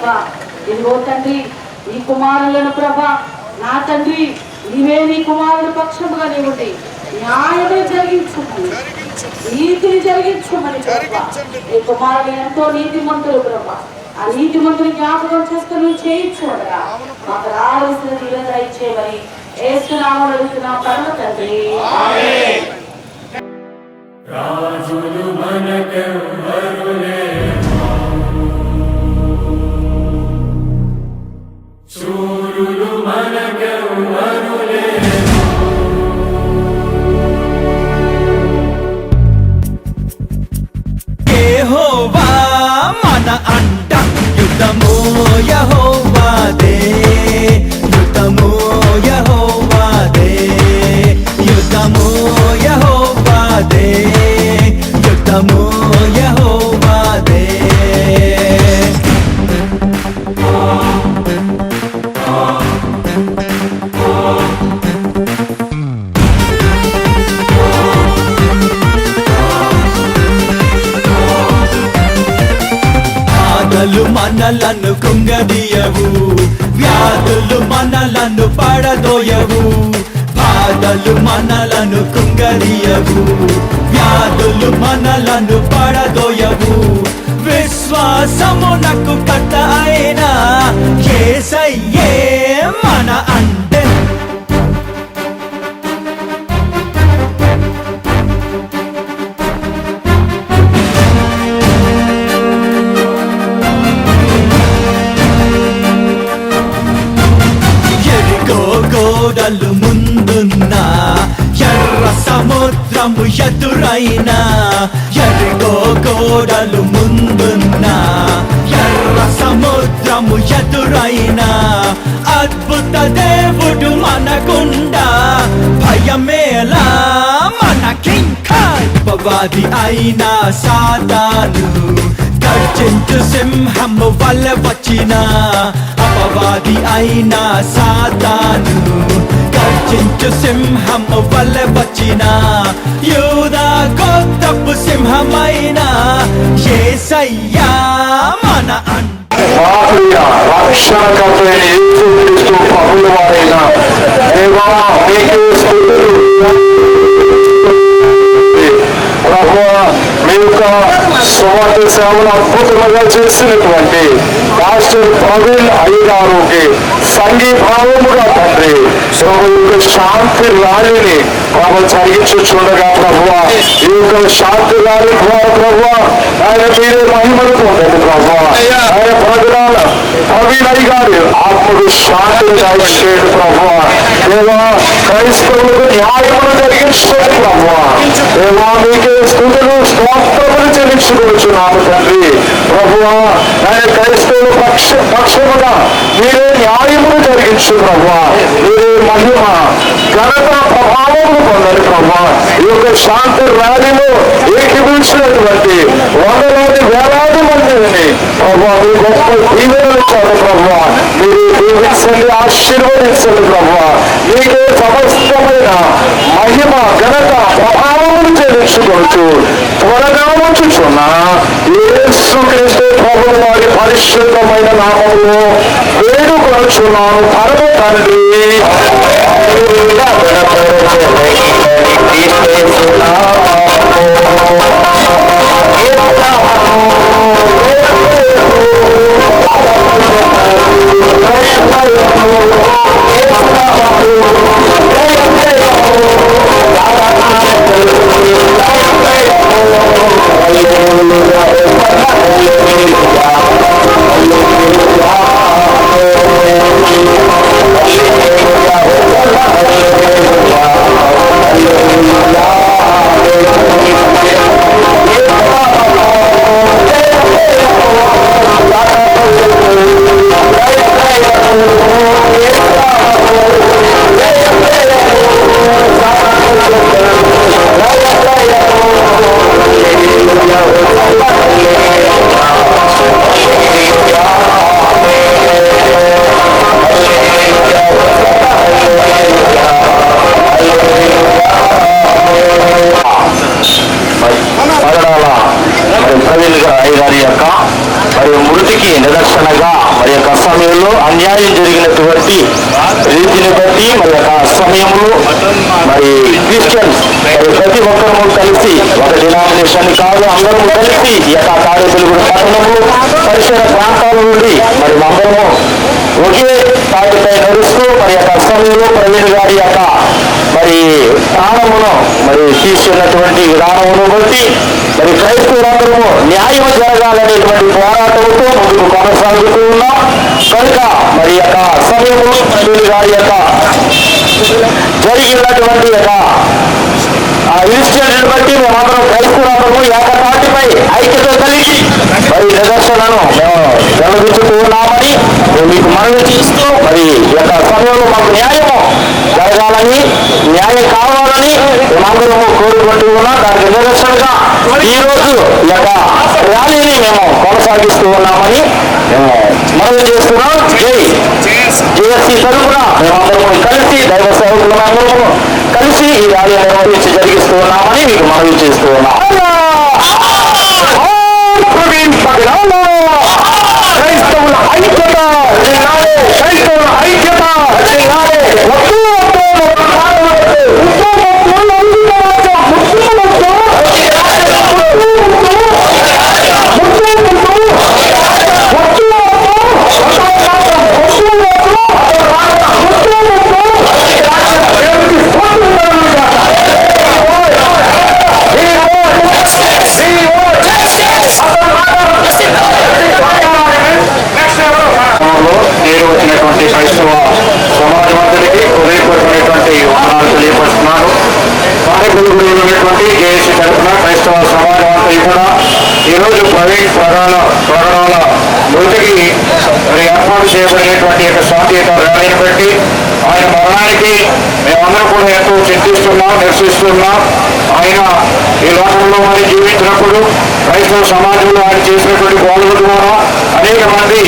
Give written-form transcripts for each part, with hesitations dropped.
ప్రభా. ఇదిగో తండ్రి ఈ కుమారులను ప్రభా నా తండ్రి నీవే నీ కుమారుడు పక్షముగా నీవుండి న్యాయమే జరిగించుమని నీతిని జరిగించుమని ప్రభా. ఈ కుమారుడు ఎంతో నీతిమంతులు ప్రభా. ఆ నీతిమంతుని జ్ఞాపకం చేస్తూ నువ్వు చేయించుకోడగా మాకు రావాల్సిన నీళ్ళ ఇచ్చేవని ఏసునామములో అడుగుతున్నాం పరమ తండ్రి. రాజులు మనకెవ్వరు లేరు, శూరులు మనకెవ్వరు లేరు. యెహోవా మన అంట, యుద్ధము యెహోవాదే, యుద్ధము యెహోవాదే, యుద్ధము యెహోవాదే, యుద్ధము యెహోవాదే. బాధలు మనలను కుంగదీయవు, వ్యాధులు మనలను పడదోయవు. బాధలు మనలను కుంగదీయవు, వ్యాధులు మనలను పడదోయవు. విశ్వాసమునకు కర్త అయిన యేసయ్యే మన అంటే. గోడలు ముందున్నా, ఎర్ర సముద్రము ఎదురైనా. ఎరుగో గోడలు ముందున్నా, ఎర్ర సముద్రము ఎదురైనా. అద్భుత దేవుడు మనకుండా భయమేలా మనకింకా. అపవాది అయినా సాతాను గర్జించు సింహము వలె వచ్చిన. అపవాది అయినా సాతాను గర్జించు సింహము వలె వచ్చిన. యూదా గోత్రపు సింహమైన యేసయ్యా మన రక్షణకర్తైన యేసుక్రీస్తు ప్రభువు వారైన దేవా మీకే స్తుతులు. ప్రభువా మీ యొక్క సువార్త సేవను అద్భుతంగా చేసినటువంటి పాస్టర్ ప్రవీణ్ అయ్యగారుకి సంఘీభావముగా తండ్రి ప్రభు యొక్క శాంతి ర్యాలీని ప్రభు జరిగించుచుండగా ప్రభువా ఈ యొక్క శాంతి ర్యాలీ ద్వారా ప్రభువా ఆయన మీరే మహిమలు పొందండి ప్రభువా. ఆయన ప్రజల ప్రవీణ్ అయ్యగారు ఆత్మకు శాంతిని దయచేయండి ప్రభువా. దేవా క్రైస్తవులకు న్యాయమును జరిగించుకోండి ప్రభువా. దేవా మీకే స్తుతులు స్తోత్రములు చెల్లించుకోవచ్చున్నాము తండ్రి ప్రభువా. ఆయన క్రైస్తవుల పక్షముగా మీరే న్యాయమును జరిగించు ప్రభువా. మీరే మహిమ ఘనత ప్రభావములు పొందండి ప్రభువా. ఈ యొక్క శాంతి ర్యాలీలో ఏకీభవించినటువంటి వందలాది వేలాది మందిని ప్రభువా మీ గొప్ప దీవెనలు ఇచ్చారు ప్రభువా. మీరు దీవించండి, ఆశీర్వదించండి ప్రభువా. మీకే సమస్తమైన మహిమ ఘనత ప్రభావములు చెల్లించుకోవచ్చు. త్వరగా వచ్చుచున్నా యేసుక్రీస్తు ప్రభువు వారి పరిశుద్ధమైన నామములో వేడుకొనుచున్నాను పరమ తండ్రి. పరిచర్యలో అన్యాయం జరిగినటువంటి రీతిని బట్టి మరి యొక్క సమయంలో మరి క్రిస్టియన్స్ మరి ప్రతి ఒక్కరూ కలిసి ఒక డినామినేషన్ కాదు అందరూ కలిసి ఈ యొక్క తాడేపల్లిగూడెం పట్టణంలో పరిసర ప్రాంతాల నుండి మరి అందరము ఒకే తాటిపై నడుస్తూ మరి యొక్క సమయంలో ప్రవీణ్ గారి యొక్క మరి ప్రాణమును మరి తీసుకున్నటువంటి విధానమును బట్టి మరి క్రైస్తవులందరూ న్యాయం జరగాలనేటువంటి పోరాటంతో ముందుకు కొనసాగుతూ ఉన్నాం కనుక మరి యొక్క సమయంలో ప్రవీణ్ గారి యొక్క జరిగినటువంటి యొక్క ఆ ఇన్సిడెంట్ బట్టి మేమందరం క్రైస్తవులందరూ ఏకతాటిపై ఐక్యత కలిగి మరి నిదర్శనను మేము వెల్లడించుతూ ఉన్నామని మీకు మనవి చేస్తూ మరి యొక్క సమయంలో మాకు న్యాయము జరగాలని న్యాయం కావాలని మేమందరము కోరుకుంటూ ఉన్నాం దానికి నిదర్శనగా ఈ రోజు ఈ యొక్క ర్యాలీని మేము కొనసాగిస్తూ ఉన్నామని మనవి చేస్తున్నాం. జేఎస్సీ తరఫున మేమందరము కలిసి దైవ సేవకులందరము కలిసి ఈ ర్యాలీ నిర్వహించి జరిగిస్తూ ఉన్నామని మీకు మనవి చేస్తూ ఉన్నాం. క్రైస్తవుల ఐక్యత, క్రైస్తవుల ఐక్యత, నేడు వచ్చినటువంటి క్రైస్తవ సమాజమంతటికి హృదయపూర్వకమైనటువంటి వందనాలు తెలియపరుస్తున్నాను. తాడేపల్లిగూడెంలో ఉన్నటువంటి జేఏసీ తరఫున క్రైస్తవ సమాజం అంతా కూడా ఈరోజు ప్రవీణ్ ప్రకటనల మృతికి మరి ఏర్పాటు చేయబడినటువంటి యొక్క శాంతియుత ర్యాలీని బట్టి ఆయన మరణానికి మేమందరం కూడా ఎంతో చింతిస్తున్నాం, నిరసిస్తున్నాం. ఆయన ఈ లోకంలో మరి జీవించినప్పుడు క్రైస్తవ సమాజంలో ఆయన చేసినటువంటి బోధల ద్వారా అనేక మంది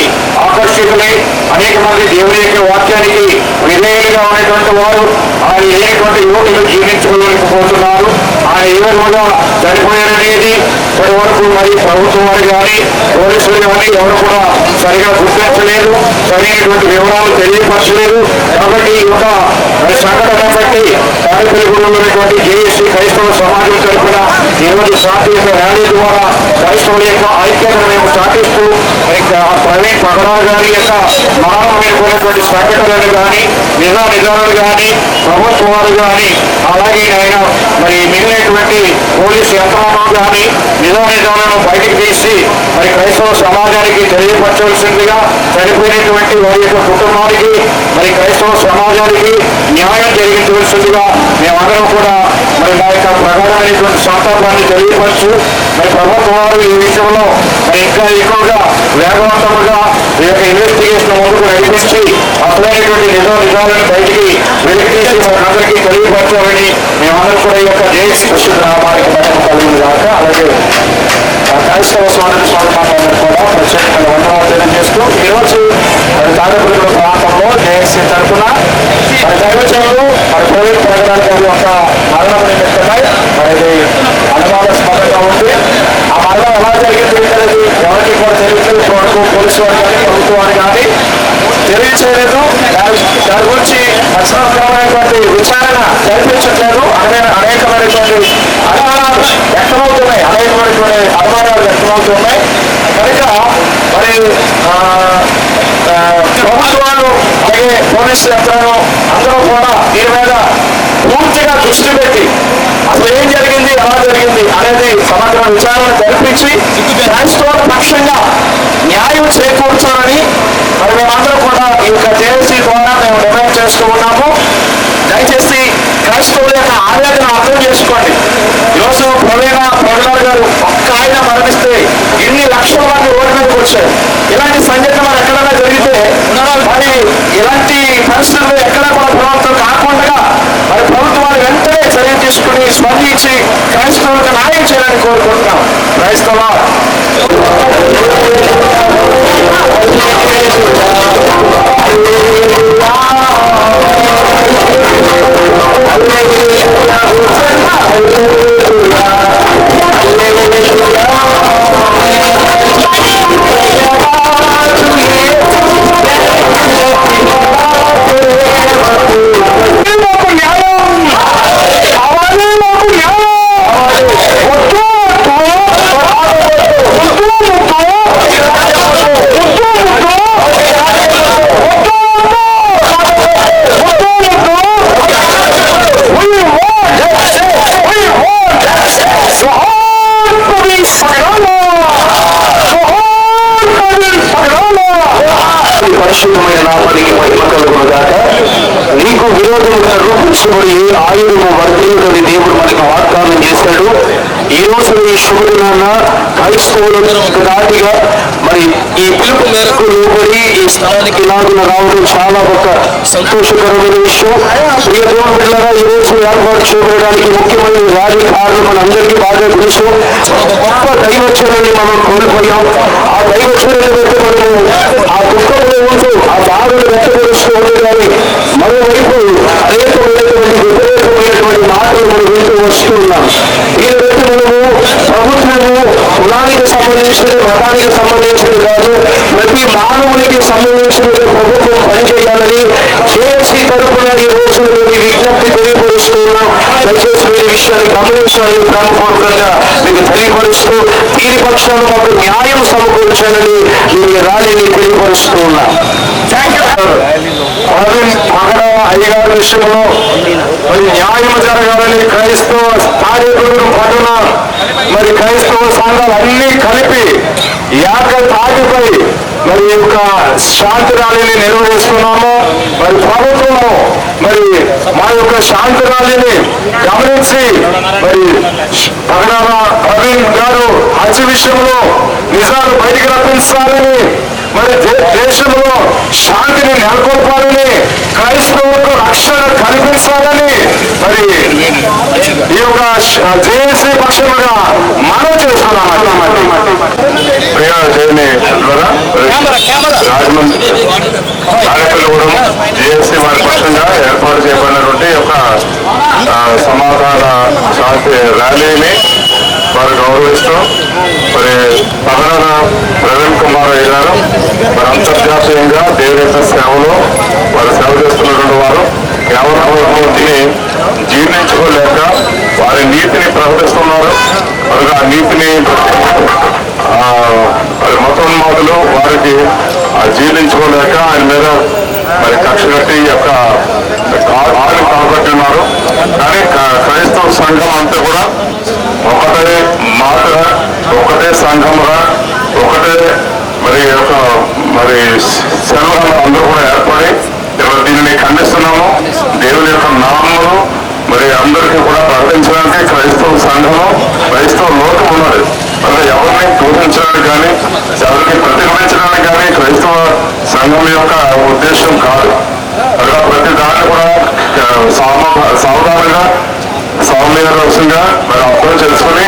ఆకర్షితులై అనేక మంది దేవుని యొక్క వాక్యానికి విధేయులుగా ఉన్నటువంటి వారు ఆయన లేనటువంటి యువకులు జీవించుకోలేకపోతున్నారు. ఆయన ఏ విధంగా చనిపోయారనేది ఇప్పటి వరకు మరి ప్రభుత్వం వారు కానీ పోలీసులు కానీ ఎవరు కూడా సరిగా గుర్తించలేదు, సరైనటువంటి వివరాలు తెలియపరచలేదు. కాబట్టి ఈ యొక్క సంఘటన బట్టి తాడేపల్లిగూడెంలో ఉన్నటువంటి జేఏసీ క్రైస్తవ సమాజం తరఫున ఈరోజు శాంతియుత ర్యాలీ ద్వారా క్రైస్తవుల యొక్క ఐక్యతను మేము చాటిస్తూ ప్రవీణ్ ప్రకటన గారి యొక్క మరణమైనటువంటి సంఘటనలు కానీ నిజాలు కానీ ప్రభుత్వ వారు కానీ అలాగే ఆయన మరి మిగిలినటువంటి పోలీసు యంత్రాంగం కానీ నిజాలను బయటికి తీసి మరి క్రైస్తవ సమాజానికి తెలియపరచవలసిందిగా చనిపోయినటువంటి వారి యొక్క కుటుంబానికి మరి క్రైస్తవ సమాజానికి న్యాయం జరిగించవలసిందిగా మేమందరం కూడా మరి నా యొక్క ప్రగాఢమైనటువంటి సంతాపాన్ని తెలియపరచు మరి ప్రభుత్వం వారు ఈ విషయంలో మరి ఇంకా ఎక్కువగా వేగవంతంగా ఈ యొక్క ఇన్వెస్టిగేషన్ ముందుకు నడిపించి అసలైనటువంటి నిజాలను బయటికి వెలికితీసి మనందరికీ తెలియపరచాలని మేమందరం కూడా ఈ యొక్క జేఏసీ పరిశుద్ధ నామానికి మహిమ కలిగింది కాక అలాగే క్రైస్తవ సోదరి సోదరులందరూ కూడా ప్రత్యేకమైన వందనాలు తెలియజేస్తూ ఈరోజు మరి తాడేపల్లిగూడెం ప్రాంతంలో జేఏసీ తరఫున మరి దైవజనులు మరి ప్రవీణ్ ప్రకటన గారి యొక్క మరణం నిమిత్తమై మరి అనుమానాస్పదంగా ఉంది. ఆ మరణం ఎలా జరిగింది అనేది ఎవరికి కూడా తెలియదు. వరకు పోలీసు వారు కానీ ప్రభుత్వం వారు కానీ తెలియచేయలేదు. దాని గురించి రచనాత్మకమైనటువంటి విచారణ జరిపించట్లేదు. అనేకమైనటువంటి అనుమానాలు వ్యక్తమవుతున్నాయి, అనేకమైనటువంటి అనుమానాలు వ్యక్తమవుతున్నాయి. కనుక మరి ప్రభుత్వాలు అలాగే పోలీసు యంత్రాంగం అందరూ కూడా దీని మీద పూర్తిగా దృష్టి పెట్టి అసలు ఏం జరిగింది, ఎలా జరిగింది అనేది సమగ్ర విచారణ జరిపించి క్రైస్తవుల పక్షంగా న్యాయం చేకూర్చాలని మరి మేమందరం కూడా ఈ యొక్క జేఏసీ ద్వారా మేము నిర్ణయం చేస్తూ ఉన్నాము. దయచేసి క్రైస్తవుల యొక్క ఆవేదన అర్థం చేసుకోండి. ఈరోజు ప్రవీణ గారు ఒక్క ఆయన మరణిస్తే ఇన్ని లక్షల మంది రోడ్డు మీదకి వచ్చారు. ఇలాంటి సంఘటన మరి ఎక్కడైనా జరిగితే మరి ఇలాంటి పరిస్థితులు ఎక్కడా కూడా ప్రభుత్వం కాకుండా మరి ప్రభుత్వాలు వెంటనే చర్య తీసుకుని స్పందించి క్రైస్తవులకు న్యాయం చేయాలని కోరుకుంటున్నాం. క్రైస్తవ పరిశుద్ధమైన నామానికి మహిమ కలుగును గాక. నీకు విరోధముగా రూపించబడి ఆయుధము వర్తిల్లుదని దేవుడు మనకు వాగ్దానం చేశాడు. ఈ రోజు ఈ శుభదినాన్న క్రైస్తవులకు దాటిగా మరి ఈ పిలుపు మేరకు లోబడి ఈ స్థలానికి ఇలాగున రావడం చాలా ఒక సంతోషకరమైన విషయం. ప్రియ దేవుని బిడ్డలారా, ఈ రోజు ఏర్పాటు చేయడానికి ముఖ్యమైన వారి కారణం మనందరికీ బాగా తెలుసు. ఒక గొప్ప దైవచనాన్ని మనం కోల్పోయాం. ఆ దైవచనాన్ని బట్టి మనము ఆ దుఃఖంలో ఉంటూ ఆ బాధను వ్యక్తపరుస్తూ ఉండేదాన్ని మరోవైపు అనేకమైనటువంటి వ్యతిరేకమైనటువంటి మాటలు మనం వింటూ వస్తూ ఉన్నాం. దీని బట్టి మనము ప్రభుత్వము కులానికి సంబంధించిన మతానికి సంబంధించినది కాదు, ప్రతి మానవునికి సంబంధించిన ప్రభుత్వం పనిచేయాలని కేఎస్సీ తరఫున ఈ రోజు విజ్ఞప్తి తెలియపరుస్తూ ఉన్నాం. దయచేసి ఈ విషయాన్ని గమనించాలని ప్రాముఖ్యంగా మీకు తెలియపరుస్తూ దీని పక్షాలు మాకు న్యాయం సమకూర్చాలని మీ ర్యాలీని తెలియపరుస్తూ ఉన్నాం. మగడ అయ్యగారి విషయంలో మరి న్యాయం జరగాలని క్రైస్తవ స్థానికులు పట్టణ మరి క్రైస్తవ సంఘాలు అన్ని కలిపి యాక తాటిపై మరి యొక్క శాంతి ర్యాలీని నిర్వహిస్తున్నాము. మరి ప్రభుత్వము మరి మా యొక్క శాంతి ర్యాలీని గమనించి మరి పగడాల ప్రవీణ్ గారు హజ్ విషయంలో నిజాలు బయటికి రప్పించాలని, మరి దేశంలో శాంతిని నెలకొల్పాలని, క్రైస్తవులకు రక్షణ కల్పించాలని మరి ఈ యొక్క జేఏసీ పక్షముగా మనం చేస్తున్నాం. రాజమండ్రి ఆడపిల్లగూడెం జేఏసీ వారి పక్షంగా ఏర్పాటు చేయబడినటువంటి యొక్క సమాధాన శాంతి ర్యాలీని వారు గౌరవిస్తూ మరి పగడాల ప్రవీణ్ కుమార్ అయ్య గారు మరి అంతర్జాతీయంగా దేవుని సేవలో వారు సేవ చేస్తున్నటువంటి వారు కేవలం దీన్ని జీర్ణించుకోలేక వారి నీతిని ప్రకటిస్తున్నారు. మరి ఆ నీతిని మరి మతోన్మాదులు వారికి జీర్ణించుకోలేక ఆయన మీద మరి కక్ష కట్టి యొక్క ఆవిని కాబట్టి ఉన్నారు. కానీ క్రైస్తవ సంఘం అంతా కూడా ఒకటే మాటగా, ఒకటే సంఘముగా, ఒకటే మరి యొక్క మరి సెలవులు అందరూ కూడా ఏర్పడి దీనిని ఖండిస్తున్నాము. దేవుని యొక్క నామములు మరి అందరికీ కూడా ప్రకటించడానికి క్రైస్తవ సంఘము, క్రైస్తవ లోకం ఉన్నది. అంటే ఎవరిని దూషించడానికి కానీ ఎవరిని ప్రతిఘటించడానికి కానీ క్రైస్తవ సంఘం యొక్క ఉద్దేశం కాదు. అలా ప్రతి దాన్ని కూడా సావధానంగా సౌమ్యంగా మరి అర్థం చేసుకుని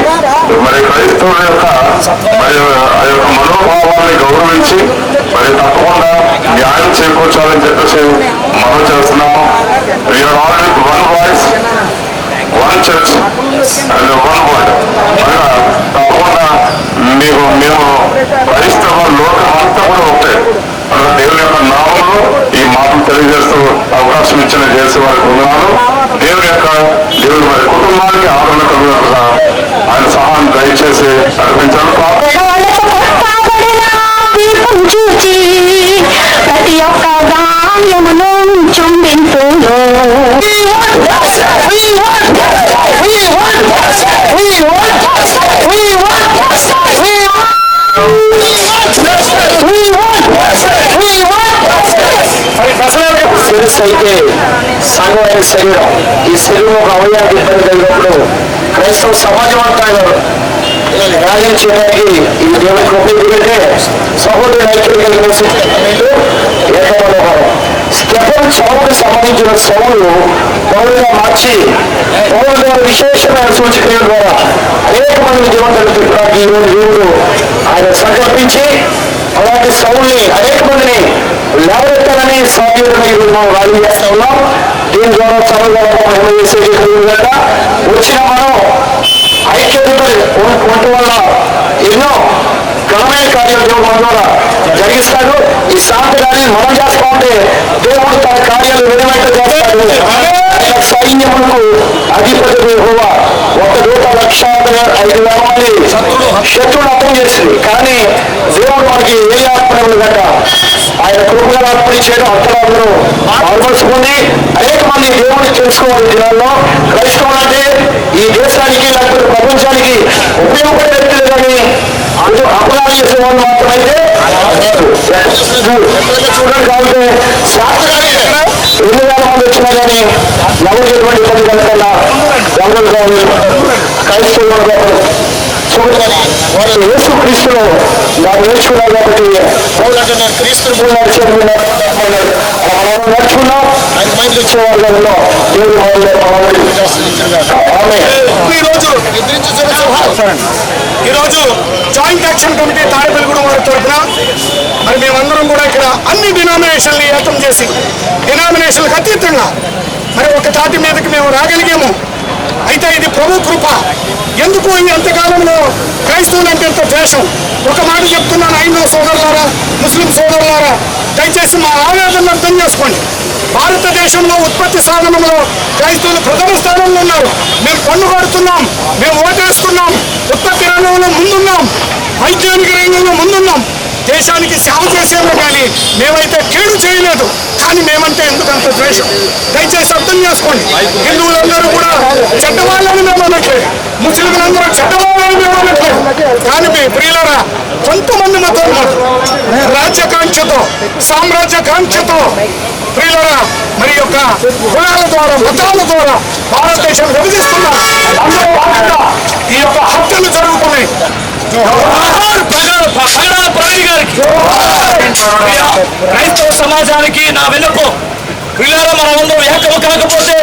మరి క్రైస్తవుల యొక్క మరి ఆ యొక్క మనోభావాన్ని గౌరవించి మరి తప్పకుండా న్యాయం చేకూర్చాలని చెప్పేసి మనం చేస్తున్నాము. We're all with one voice, one church and one word. తప్పకుండా మేము క్రైస్తవ లోకం అంతా కూడా ఒకటే. దేవుని యొక్క నామంలో ఈ మాటలు తెలియజేస్తూ అవకాశం ఇచ్చిన చేసే వారికి ఉన్నాను. దేవుని వారి కుటుంబానికి ఆదరణ కలుగునట్లుగా ఆయన సహాయం దయచేసి నడిపించాను. ప్రతి ఒక్క ధాన్యమును చుంబింపులో శిరస్సు అయితే సంఘమైన శరీరం. ఈ శరీరం ఒక అవయానికి ఇబ్బంది కలిగినప్పుడు క్రైస్తవ సమాజం అంతా న్యాయం చేయడానికి ఈ దేవుని కృప ఏంటంటే సహోదరుడు ఐక్యం కలిగిన ఏకమనోహరం. స్టెఫెన్ చౌకు సంబంధించిన సౌలు పౌరుగా మార్చి పౌరు ద్వారా విశేషమైన సూచన ద్వారా అనేక మంది జీవంతులు తిప్పడానికి ఈరోజు దేవుడు ఆయన సంకల్పించి అలాంటి సౌల్ని అనేక మందిని లేవనెత్తాలని సాధ్యతను ఈరోజు మనం ర్యాలీ చేస్తా ఉన్నాం. దీని ద్వారా చదువుగా వచ్చిన మనం ఐక్యతతో ఉండటం వల్ల ఎన్నో ఘనమైన కార్యాలు దేవుడు మన ద్వారా జరిగిస్తాడు. ఈ శాంతి ర్యాలీ మనం చేస్తా ఉంటే దేవుడు తన కార్యాలు వెనువెంట చేస్తాడు. సైన్యములకు అధిపతి యెహోవా 1,05,000 మంది శత్రువులు అర్థం చేసింది. కానీ దేవుడు మనకి ఏ ఆత్మలు గట్ట ఆయన కృపగా అర్పణ చేయడం అంతరాలను అలవరుచుకుని అనేక మంది దేవుడిని తెలుసుకోవాలి. దినాల్లో క్రైస్తవులు అంటే ఈ దేశానికి లేకపోతే ప్రపంచానికి ఉపయోగపడే వ్యక్తులు కానీ అపరాధ చేసే వాళ్ళు మాత్రమైతే చూడండి. కాబట్టి శాస్త్రాలు ఎన్ని వేల మంది వచ్చినా కానీ ఎవరికి ఎటువంటి ఇబ్బంది కలగకుండా ఎవరు కానీ క్రైస్తవులు వాళ్ళు యేసు క్రీస్తులు దాన్ని నేర్చుకున్నారు కాబట్టి నేను క్రీస్తులు కూడా నేర్చుకున్నాం ఆయన మైండ్ ఇచ్చేవాళ్ళు ఈరోజు జాయింట్ యాక్షన్ కమిటీ తాడేపల్లిగూడెం వారి తరఫున మరి మేమందరం కూడా ఇక్కడ అన్ని డినామినేషన్లు ఏకం చేసి డినామినేషన్లకు అతీతంగా మరి ఒక తాటి మీదకి మేము రాగలిగాము. అయితే ఇది ప్రభు కృప. ఎందుకు ఎంతకాలంలో క్రైస్తవులు అంటే ఎంత ద్వేషం? ఒక మాట చెప్తున్నాను, హైందవ సోదరులారా, ముస్లిం సోదరులారా, దయచేసి మా ఆవేదనను అర్థం చేసుకోండి. భారతదేశంలో ఉత్పత్తి సాధనంలో క్రైస్తవులు ప్రథమ స్థానంలో ఉన్నారు. మేము పన్ను కడుతున్నాం, మేము ఓటేసుకున్నాం, ఉత్పత్తి రంగంలో ముందున్నాం, వైజ్ఞానిక రంగంలో ముందున్నాం, దేశానికి సేవ చేసేమో కానీ మేమైతే కీడు చేయలేదు. కానీ మేమంటే ఎందుకంత ద్వేషం? దయచేసి అర్థం చేసుకోండి. హిందువులందరూ కూడా చెడ్డవాళ్ళని మేము అనట్లేదు, ముస్లింలందరూ చెడ్డవాళ్ళని మేము అనట్లేదు. కానీ మీ ప్రియులరా, కొంతమంది మతం రాజ్యకాంక్షతో, సామ్రాజ్యకాంక్షతో ప్రియులరా మరి యొక్క కులాల ద్వారా, మతాల ద్వారా భారతదేశం విభజిస్తున్నారు. ఈ యొక్క హత్యలు జరుగుతున్నాయి. క్రైస్తవ సమాజానికి నా విన్నపం, పిల్లలు మనమందరం ఏకము కాకపోతే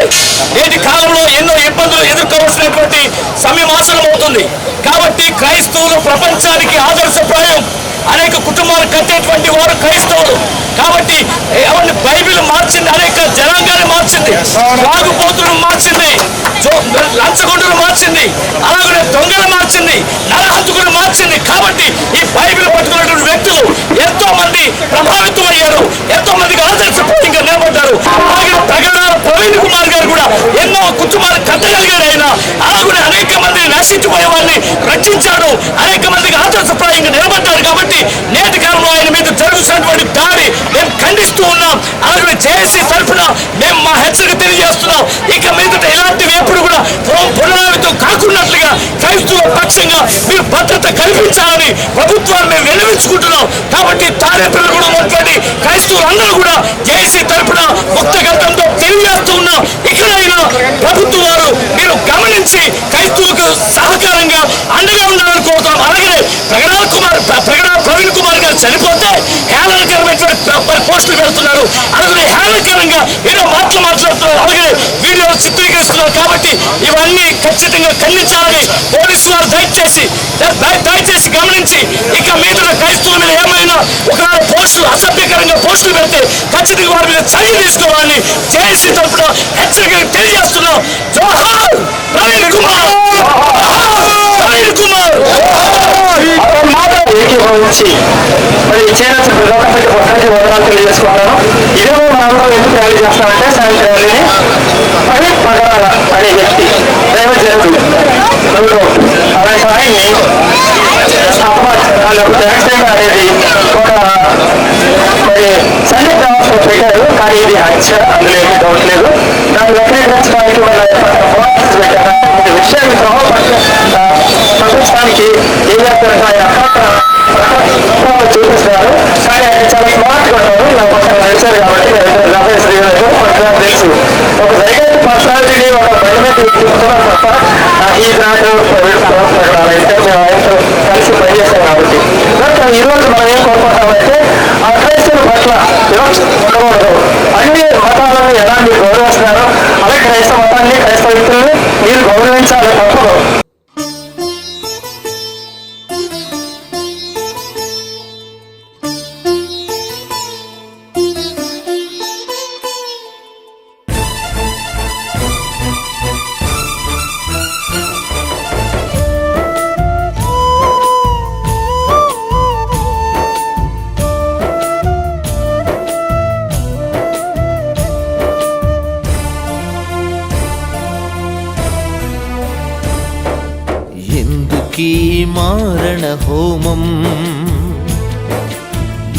నేటి కాలంలో ఎన్నో ఇబ్బందులు ఎదుర్కోవాల్సినటువంటి సమయం ఆసనం అవుతుంది. కాబట్టి క్రైస్తవులు ప్రపంచానికి ఆదర్శప్రాయం. అనేక కుటుంబాలు కట్టేటువంటి వారు క్రైస్తవులు. కాబట్టి ఎవరిని బైబిల్ మార్చింది, అనేక జనాంగాన్ని మార్చింది, తాగుబోతులను మార్చింది, లంచగొండను మార్చింది, అలాగే దొంగలు మార్చింది, నరహంతకులను మార్చింది. కాబట్టి ఈ బైబిల్ పట్టుకున్నటువంటి వ్యక్తులు ఎంతో మంది ప్రభావితం అయ్యారు, ఎంతో మందికి ఆదర్శప్రాయంగా నిలబడ్డారు. అలాగే ప్రగడాల ప్రవీణ్ కుమార్ గారు కూడా ఎన్నో కుటుంబాలు కట్టగలిగారు. ఆయన అలాగే అనేక మంది నశించిపోయే వారిని రక్షించాడు, అనేక మందికి ఆదర్శప్రాయంగా నిలబడ్డారు. కాబట్టి నేటి కాలంలో ఆయన మీద జరుగుతున్నటువంటి దాడి మేము ఖండిస్తూ ఉన్నాం. అలాగే జేఏసీ తరఫున మేము మా హెచ్చరిక తెలియజేస్తున్నాం. ఇక మీదట ఇలాంటివి ఎప్పుడు కూడా పునరావృతం కాకున్నట్లుగా క్రైస్తవ పక్షంగా మీరు భద్రత కల్పించాలని ప్రభుత్వాన్ని మేము విన్నవించుకుంటున్నాం. కాబట్టి తాడేపల్లిగూడెం ఉన్నటువంటి క్రైస్తవులందరూ కూడా జేఏసీ తరఫున ముక్త గతంతో తెలియజేస్తూ ఉన్నాం. ఇకనైనా ప్రభుత్వం వారు మీరు గమనించి క్రైస్తవులకు సహకారంగా అండగా ఉండాలని కోరుతాం. అలాగే ప్రగడా ప్రవీణ్ కుమార్ గారు చనిపోతే హేళనకరమైనటువంటి పోస్టులు పెడుతున్నారు, అలాగే హేళనకరంగా ఏదో మాట్లాడుతున్నారు, అలాగే వీడియోలు చిత్రీకరిస్తున్నారు. కాబట్టి ఇవన్నీ ఖచ్చితంగా ఖండించాలని పోలీసు వారు దయచేసి గమనించి ఇక మీద క్రైస్తవుల మీద ఏమైనా ఒకవేళ పోస్టులు అసభ్యకరంగా పోస్టులు పెడితే ఖచ్చితంగా వారి మీద చర్య తీసుకోవాలని జేఏసీ తరఫున హెచ్చరిక తెలియజేస్తున్నాం. జోహార్ ప్రవీణ్ కుమార్, ప్రవీణ్ కుమార్. ఏకీభవించి మరి చేయాల్సిన వదనాలు తెలియజేసుకుంటాను. ఇదే మనం ఎందుకు ర్యాలీ చేస్తామంటే సాయంత్రం ర్యాలీని మరి పగడాల అనే వ్యక్తి దైవజనుడు అలాంటి ఆయన్ని అనేది ఒక మరి సందిగ్ధ అవస్థలో పెట్టారు. కానీ ఇది హత్య, అందులో ఏమీ డౌట్ లేదు. దాన్ని వ్యతిరేకించడానికి పెట్టారు విషయాన్ని ప్రపంచానికి ఏం చేస్తారు ఆయన చూపిస్తున్నారు. కానీ ఆయన చాలా స్మార్ట్గా ఉన్నారు. నాకు కొంచెం నడిచారు కాబట్టి తెలుసు. ఒక సైకిల్ పర్సనాలిటీని ఒక బండి మీద తీసుకున్నారు తప్ప ఈ దాంట్లో ఆయనతో కలిసి పనిచేస్తాం. కాబట్టి ఈరోజు మనం ఏం కోరుకుంటామంటే ఆ క్రైస్తవుల పట్ల వివక్ష ఉండకూడదు. అన్ని మతాలను ఎలా మీరు గౌరవిస్తున్నారో అలాగే క్రైస్తవ మతాన్ని, క్రైస్తవ వ్యక్తుల్ని మీరు గౌరవించాలి తప్పదు. మారణ హోమం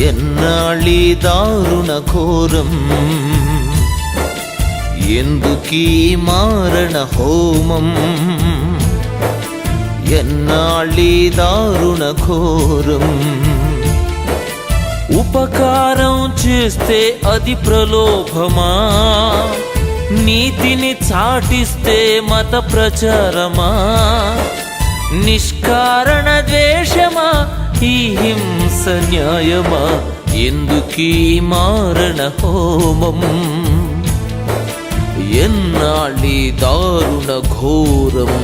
ఎన్నాళ్ళీ దారుణ ఘోరం, ఎందుకీ మారణ హోమం ఎన్నాళ్ళీ దారుణ ఘోరం. ఉపకారం చేస్తే అది ప్రలోభమా, నీతిని చాటిస్తే మత ప్రచారమా, నిష్కారణ ద్వేషమా, ఈ హింస న్యాయమా, ఎందుకీ మారణ హోమం, ఎన్నాళ్ళీ దారుణ ఘోరం.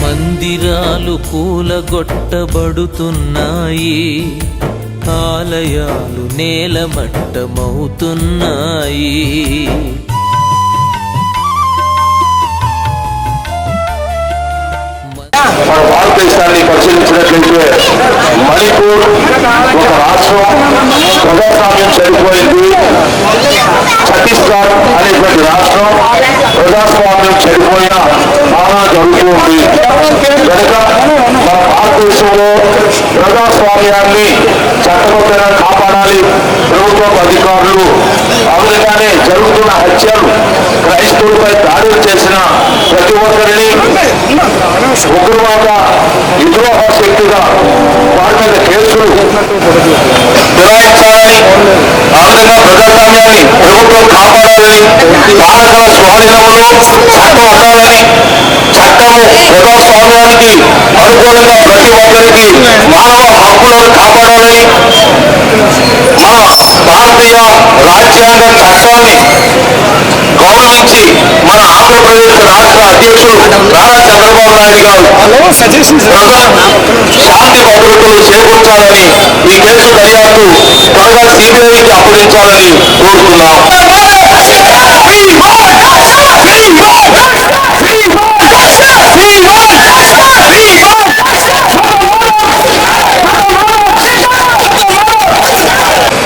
మందిరాలు కూలగొట్టబడుతున్నాయి, ఆలయాలు నేలమట్టమవుతున్నాయి. మన భారతదేశాన్ని పరిశీలించినట్లయితే మణిపూర్ ఒక రాష్ట్రం, ప్రజాస్వామ్యం చెడిపోయింది. ఛత్తీస్గఢ్ అనేటువంటి రాష్ట్రం, ప్రజాస్వామ్యం చెడిపోయిన బాగా జరుగుతుంది. కనుక మన భారతదేశంలో ప్రజాస్వామ్యాన్ని చట్టబద్ధంగా కాపాడాలి. ప్రభుత్వ అధికారులు అమెరికానే జరుగుతున్న హత్యలు, క్రైస్తవులపై దాడులు చేసిన ప్రతి ఒక్కరిని ఉగ్రవాద విద్రోహ శక్తిగా వారి మీద కేసులు ఫిరాయించాలని, ఆ విధంగా ప్రజాస్వామ్యాన్ని ప్రభుత్వం కాపాడాలని, పాలకుల స్వాధీనంలో చట్టం ఉండాలని, చట్టము ప్రజాస్వామ్యానికి అనుకూలంగా ప్రతి ఒక్కరికి మానవ హక్కులను కాపాడాలని, మన భారతీయ రాజ్యాంగ చట్టాన్ని గౌరవించి మన ఆంధ్రప్రదేశ్ రాష్ట్ర అధ్యక్షుడు నారా చంద్రబాబు నాయుడు గారు శాంతి భద్రతలు చేకూర్చాలని, ఈ కేసు దర్యాప్తు త్వరగా సిబిఐకి అప్పగించాలని కోరుతున్నాం.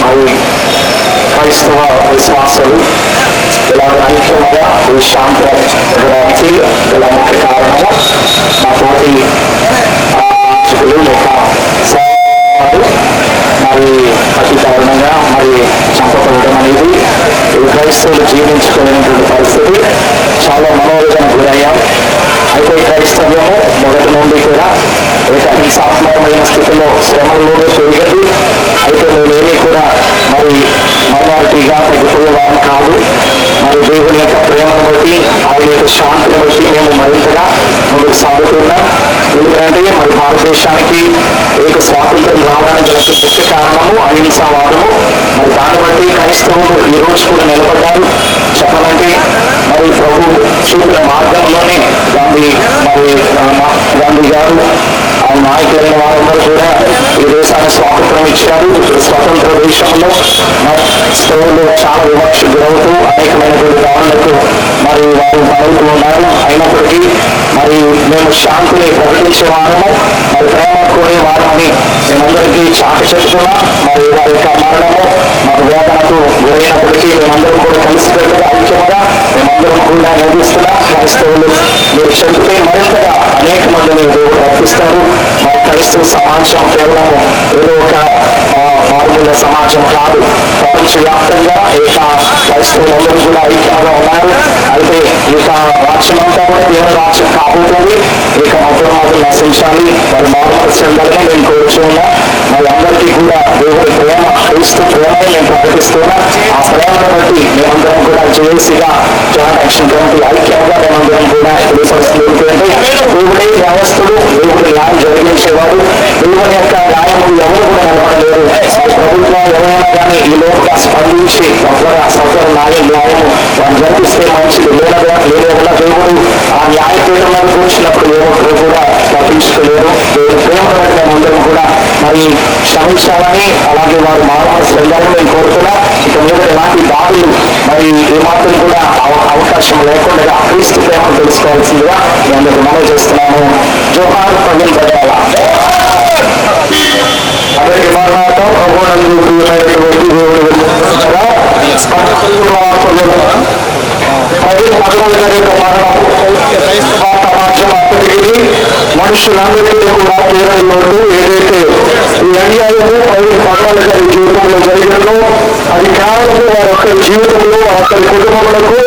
మరి క్రైస్తవ విశ్వాసాలు ఇలా ఐక్యంగా ఈ శాంతి జరగడానికి ఇలా ముఖ్య కారణము మా తోటి లేక మరి అతి దారుణంగా మరి చంపబడడం అనేది ఈ క్రైస్తవులు జీవించుకోలేనటువంటి పరిస్థితి. చాలా మనోవేదనకు గురయ్యాం. అయితే క్రైస్తవ్యము మొదటి నుండి కూడా ఒక హింసాత్మకమైన స్థితిలో శ్రమల్లోనే పెరిగింది. అయితే మేమేమీ కూడా మరి మైనారిటీగా తగ్గిపోయేవారం కాదు. మరి దేవుని యొక్క ప్రేమను బట్టి, ఆయన యొక్క శాంతిని బట్టి మేము మరింతగా ముందుకు సాగుతున్నాం. ఎందుకంటే మరి భారతదేశానికి ఏక స్వాతంత్రం రావడానికి ముఖ్య కారణము అహింసావాదము. మరి దాన్ని బట్టి క్రైస్తవులు ఈ రోజు కూడా నిలబడ్డారు. చెప్పాలంటే మరి ప్రభు చూపిన మార్గంలోనే గాంధీ గారు ఆ నాయకులైన వారందరూ కూడా ఈ దేశాన్ని స్వాతంత్రం ఇచ్చారు. స్వతంత్ర దేశంలో క్రైస్తవులు చాలా వివక్ష గురవుతూ అనేకమైనటువంటి దాడులకు మరి వారు బలవుతూ ఉన్నారు. అయినప్పటికీ మరి మేము శాంతిని ప్రకటించే వారము, మరి ప్రేమ కోరే వారమని మేమందరికీ చాటి చెప్తున్నాం. మరి వారి యొక్క మరణము మాకు వేదనకు గురైనప్పటికీ మేమందరం కూడా కలిసిపెట్టుగా ఐక్యంగా మేమందరం కూడా నిర్వహిస్తున్నాం. క్రైస్తవులు మీరు చెబితే మరింతగా అనేక మందిని దేవుడు రప్పిస్తారు. మరి క్రైస్తవ సమాజం కేవలం ఏదో ఒక మారుమూల సమాజం కాదు. ప్రపంచవ్యాప్తంగా ఇక క్రైస్తవులందరూ కూడా ఐక్యంగా ఉన్నారు. అయితే ఇక రాజ్యం అంతా కూడా దేవుని రాజ్యం కాబోతుంది. ఇక మతోన్మాదులు నశించాలి, మరి మారుమూల చెందాలని నేను కోరుచున్నా. మరి అందరికీ కూడా దేవుడి ప్రేమ, క్రీస్తు ప్రేమని నేను ప్రకటిస్తున్నా. ఆ ప్రేమను బట్టి మేమందరం కూడా జేఏసీగా జాయింట్ యాక్షన్ కమిటీ ఐక్యంగా మేమందరం కూడా ఈ పరిస్థితులు ఏంటంటే దేవుడే న్యాయస్తుడు, దేవుడి న్యాయం జరిగించేవాడు. దేవుని యొక్క న్యాయము ఎవరు కూడా నిలబడలేరు. ప్రభుత్వం ఎవరైనా కానీ ఈ లోపల స్పందించి సౌకర్య న్యాయము వారు జరిపిస్తే మంచిది. లేదా దేవుడు ఆ న్యాయపీఠంలో కూర్చున్నప్పుడు ఎవరు కూడా తప్పించుకోలేరు. దేవుడి ప్రేమను బట్టి మేమందరం కూడా మరి క్షమించాలని, అలాగే వారు మానవ వెళ్ళాలని నేను కోరుతున్నా. ఇక మీద ఎలాంటి దాడులు మరి ఏమాత్రం కూడా అవకాశం లేకుండా క్రీస్తు ప్రేమను తెలుసుకోవాల్సిందిగా నేను అందరికి మనవి చేస్తున్నాను. జోహార్ ప్రవీణ్ పటేల. అందరికి మాట్లాడటం ప్రభుత్వం ప్రియమైనటువంటి దేవుడు ప్రవీణ్ పటేల్ గారి యొక్క మరణం సమాజం అంతటికి మనుషులందరికీ కూడా కేరళలోటు ఏదైతే ఈ అన్యాయము పగవాళ్ళ గారి జీవితంలో జరిగిందో అది కేవలం వారి యొక్క జీవితంలో అతని కుటుంబములకు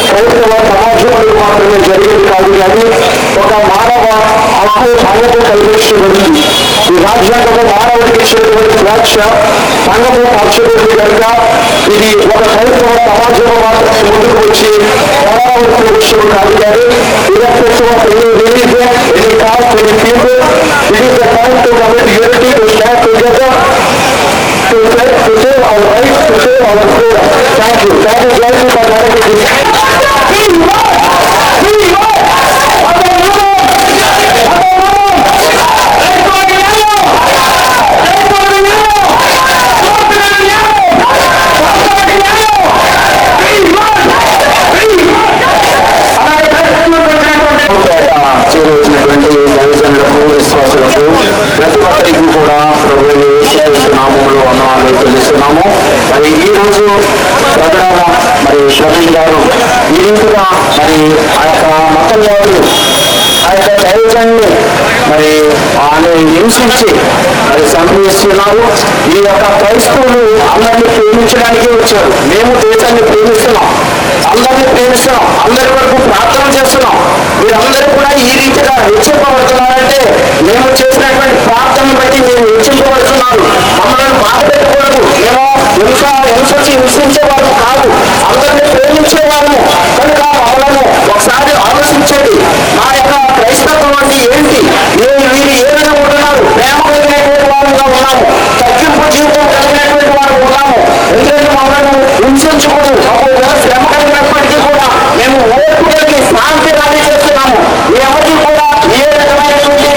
క్రైస్తవ సమాజంలో మాత్రమే జరిగేది కాదు కానీ ఒక మానవ హక్కు సంఘము కల్పించబడింది. ఈ రాజ్యాంగము మానవుడికి ఇచ్చినటువంటి స్వేచ్ఛ సంఘము పరచబడింది కనుక ఇది ఒక క్రైస్తవ సమాజంలో మాత్రమే ముందుకు వచ్చి పోరాడాల్సిన విషయం కాదు కానీ irrespective of any religion, any caste, any people, it is the time to commit unity, to stand together, to save our rights, to save our freedom. Thank you. Thank you, Jai Shri, for narrating this. చేరువచ్చినటువంటి దైవజనులకు విశ్వాసులకు ప్రతి ఒక్కరికి కూడా ప్రభువు నామములో వందనాలు తెలుస్తున్నాము. మరి ఈ రోజు మరి ప్రవీణ్ గారు ఈ రీతిగా మరి ఆ యొక్క మతం వారు ఆ యొక్క దైవజన్ని మరి ఆయన హింసించి మరి సంప్రదిస్తున్నారు. ఈ యొక్క క్రైస్తవులు అందరినీ ప్రేమించడానికి వచ్చారు. మేము దేశాన్ని ప్రేమిస్తున్నాం, అందరినీ ప్రేమిస్తున్నాం, అందరి వరకు ప్రార్థన చేస్తున్నాం. మీరందరూ కూడా ఈ రీతిగా హెచ్చింపబడుతున్నారంటే మేము చేసినటువంటి ప్రార్థనను బట్టి మేము హెచ్చింపబడుతున్నారు. మమ్మల్ని బాధ పెట్టకూడదు. మేము హింసించేవారు కాదు, అందరినీ ప్రేమించేవారు కనుక మమ్మల్ని ఒకసారి ఆలోచించేది. మా యొక్క క్రైస్తవం అంటే ఏంటి, వీరు ఏ విధంగా ఉంటున్నారు, ప్రేమ కలిగినటువంటి వారుగా ఉన్నాము, తగ్గింపు జీవితం కలిగినటువంటి వారు ఉన్నాము. ఎందుకంటే మమ్మల్ని హింసించకూడదు, శ్రమ కలిగినప్పటికీ కూడా మేము ఓర్పు కలిగి శాంతి రాజీ చేస్తున్నాము. ఎవరికి కూడా ఏ రకమైనటువంటి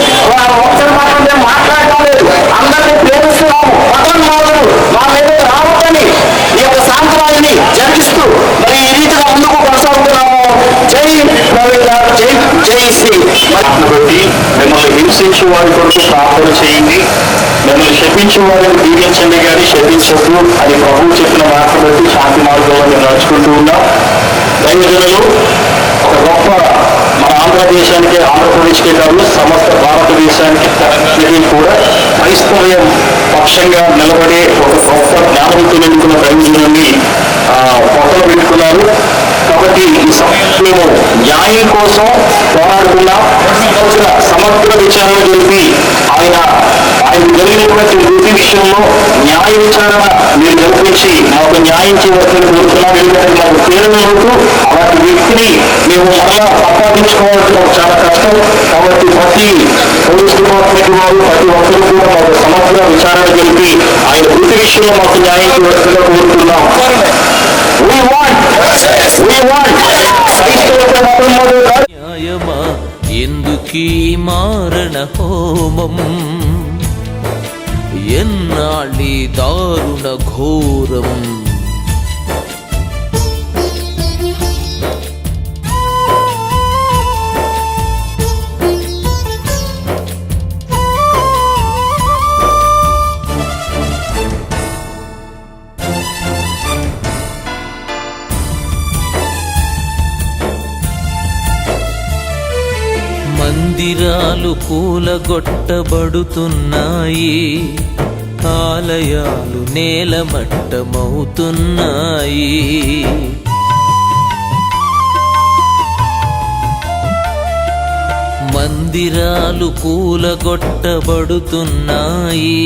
అవసరం మాత్రం మేము మాట్లాడటం లేదు, అందరినీ ప్రేమిస్తున్నాము. పదన్మాదులు మా మీద రావద్దని ఈ యొక్క సాంప్రదాయాన్ని జరిగిస్తూ మరి ఈ రీతిగా ముందుకు కొనసాగుతున్నాము. జై ప్రవీణ్ గారు, జై శ్రీ. బట్టి మిమ్మల్ని హింసించే వారి కొరకు ప్రార్థన చేయండి, మిమ్మల్ని శపించే వారిని దీవించండి కానీ శపించద్దు అని ప్రభువు చెప్పిన మాట బట్టి శాంతి మార్గంలో మేము నడుచుకుంటూ ఉన్నాం. దైవజనులు ఒక గొప్ప మన ఆంధ్రదేశానికి, ఆంధ్రప్రదేశ్కే కాదు సమస్త భారతదేశానికి కూడా క్రైస్తవ్యం పక్షంగా నిలబడే ఒక గొప్ప జ్ఞాపకం ఎన్నుకున్న దైవజనుల్ని పక్కన పెట్టుకున్నారు. కాబట్టి ఈ సమయంలో న్యాయం కోసం పోరాడుతున్నాం. సమగ్ర విచారణ జరిపి ఆయన జరిగినటువంటి వృత్తి విషయంలో న్యాయ విచారణ మీరు జరిపించి మాకు న్యాయం చేయవలసిన కోరుతున్నాం. ఎందుకంటే మాకు పేరుకు అలాంటి వ్యక్తిని మేము మరలా సంపాదించుకోవాల్సిన చాలా కష్టం. కాబట్టి ప్రతి పోలీస్ డిపార్ట్మెంట్ వారు ప్రతి ఒక్కరు కూడా మాకు సమగ్ర విచారణ జరిపి ఆయన వృత్తి విషయంలో మాకు న్యాయం చేయవలసిందిగా కోరుతున్నాం. న్యాయమా ఎందుకీ మారణ హోమం, ఎన్నాళ్ళి దారుణ ఘోరం. మందిరాలు కూలగొట్టబడుతున్నాయి, ఆలయాలు నేలమట్టమవుతున్నాయి. మందిరాలు కూలగొట్టబడుతున్నాయి,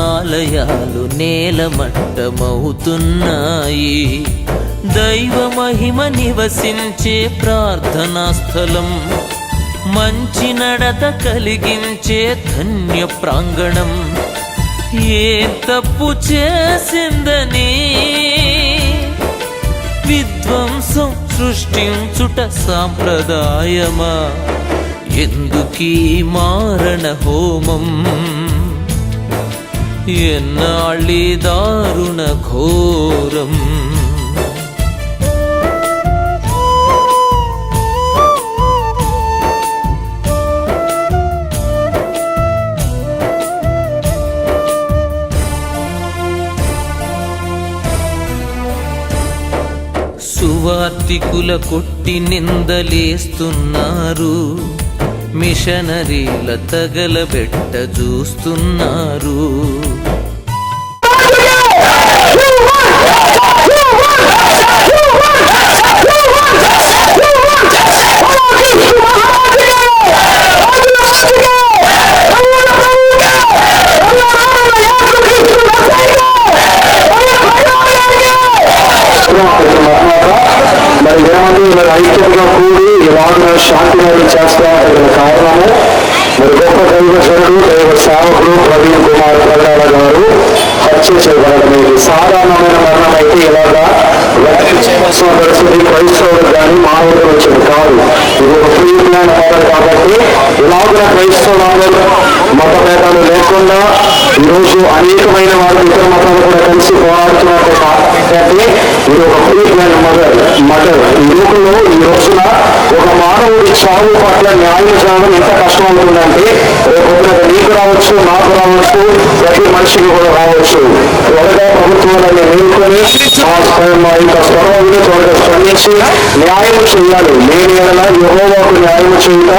ఆలయాలు నేలమట్టమవుతున్నాయి. దైవ మహిమ నివసించే ప్రార్థనా స్థలం, మంచి నడత కలిగించే ధన్య ప్రాంగణం. ఏ తప్పు చేసిందని విధ్వంసం సృష్టించుట సాంప్రదాయమా, ఎందుకీ మారణ హోమం, ఎన్నాళ్ళి దారుణ ఘోరం. సువార్తికుల కొట్టి నిందలేస్తున్నారు, మిషనరీల తగలబెట్ట చూస్తున్నారు. మరి ఏమంది మరి ఐక్యంగా కూడి ఇలాగ శాంతిని చేస్తూ ఉంటారు. కారణము మరి గొప్ప దైవజనుడు దైవ సేవకుడు ప్రవీణ్ కుమార్ ప్రకాల గారు హత్య చేయబడడం. ఇది సాధారణమైన మరణం అయితే ఇలాగా చేయవలసిన పరిస్థితి క్రైస్తవులకు కానీ మానవులకు వచ్చేది కాదు. ఇది ఒక ప్రీ ప్లాన్ మోడల్ కాబట్టి ఇలాగ క్రైస్తవులందరూ మత భేదాలు లేకుండా ఈరోజు అనేకమైన వారు ఇతర మతాలు కూడా కలిసి పోరాడుతున్నట్టు కాబట్టి ఇది ఒక ప్రీ ప్లాన్ మర్డర్. ఈ లోకంలో ఈ రోజున ఒక మానవుడి చావు పట్ల న్యాయం చేయడం ఎంత కష్టం అవుతుందంటే రేపు నీకు రావచ్చు, నాకు రావచ్చు, ప్రతి మనిషికి కూడా రావచ్చు. త్వరగా ప్రభుత్వాలన్నీ మేల్కొని మా యొక్క స్వరంలో త్వరగా స్పందించి న్యాయం చేయాలి. నేను ఏదైనా యెహోవాకు న్యాయం చేయుట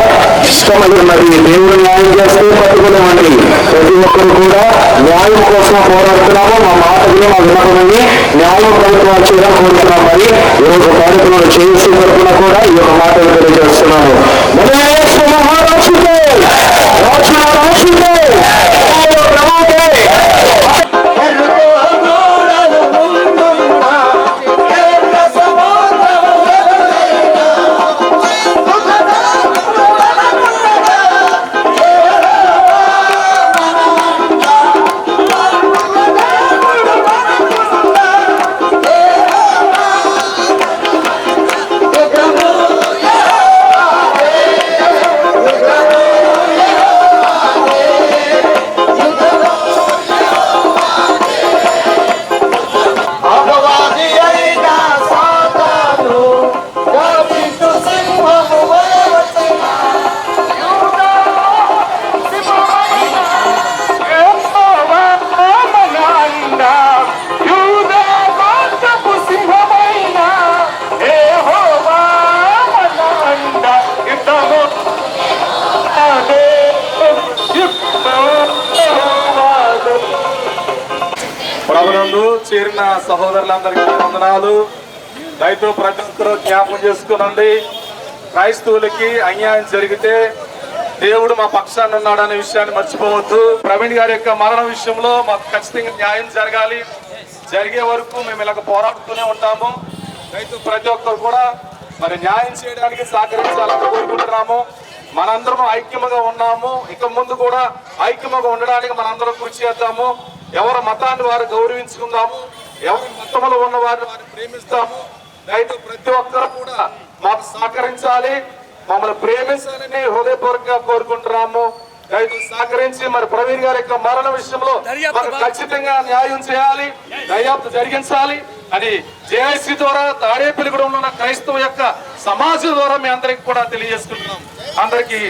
ఇష్టమైనది. దేవుడు న్యాయం చేస్తే పట్టుకునేవండి. ప్రతి ఒక్కరు కూడా న్యాయం కోసం పోరాడుతున్నాము. మా మాట విని మా వినపడని న్యాయం ప్రభుత్వాలు చేయడం కోరుతున్నాం. మరి ఈరోజు కార్యక్రమాలు చేసి తరఫున కూడా ఈ యొక్క మాటలు తెలియజేస్తున్నాను. ప్రభునందు చేరిన సహోదరులందరికీ వందనాలు. దయతో ప్రతి ఒక్కరూ జ్ఞాపకం చేసుకునండి. క్రైస్తవులకి అన్యాయం జరిగితే దేవుడు మా పక్షాన్ని ఉన్నాడనే విషయాన్ని మర్చిపోవద్దు. ప్రవీణ్ గారి యొక్క మరణం విషయంలో మాకు ఖచ్చితంగా న్యాయం జరగాలి. జరిగే వరకు మేము ఇలాగ పోరాడుతూనే ఉంటాము. రైతు ప్రతి ఒక్కరు కూడా మరి న్యాయం చేయడానికి సహకరించాలని కోరుకుంటున్నాము. మనందరం ఐక్యముగా ఉన్నాము. ఇక ముందు కూడా ఐక్యముగా ఉండడానికి మనందరం కృషి చేద్దాము. ఎవరి మతాన్ని వారు గౌరవించుకుందాము. ఎవరి మతంలో ఉన్న వారిని ప్రేమిస్తాము. రైతు ప్రతి ఒక్కరు కూడా మాకు సహకరించాలి, మమ్మల్ని ప్రేమించాలని హృదయపూర్వకంగా కోరుకుంటున్నాము. రైతు సహకరించి మరి ప్రవీణ్ గారి యొక్క మరణ విషయంలో మాకు ఖచ్చితంగా న్యాయం చేయాలి, దర్యాప్తు జరిగించాలి అని జేఐసీ ద్వారా తాడేపల్లిగూడెంలో ఉన్న క్రైస్తవ యొక్క సమాజం ద్వారా మీ అందరికి కూడా తెలియజేసుకుంటున్నాం. అందరికీ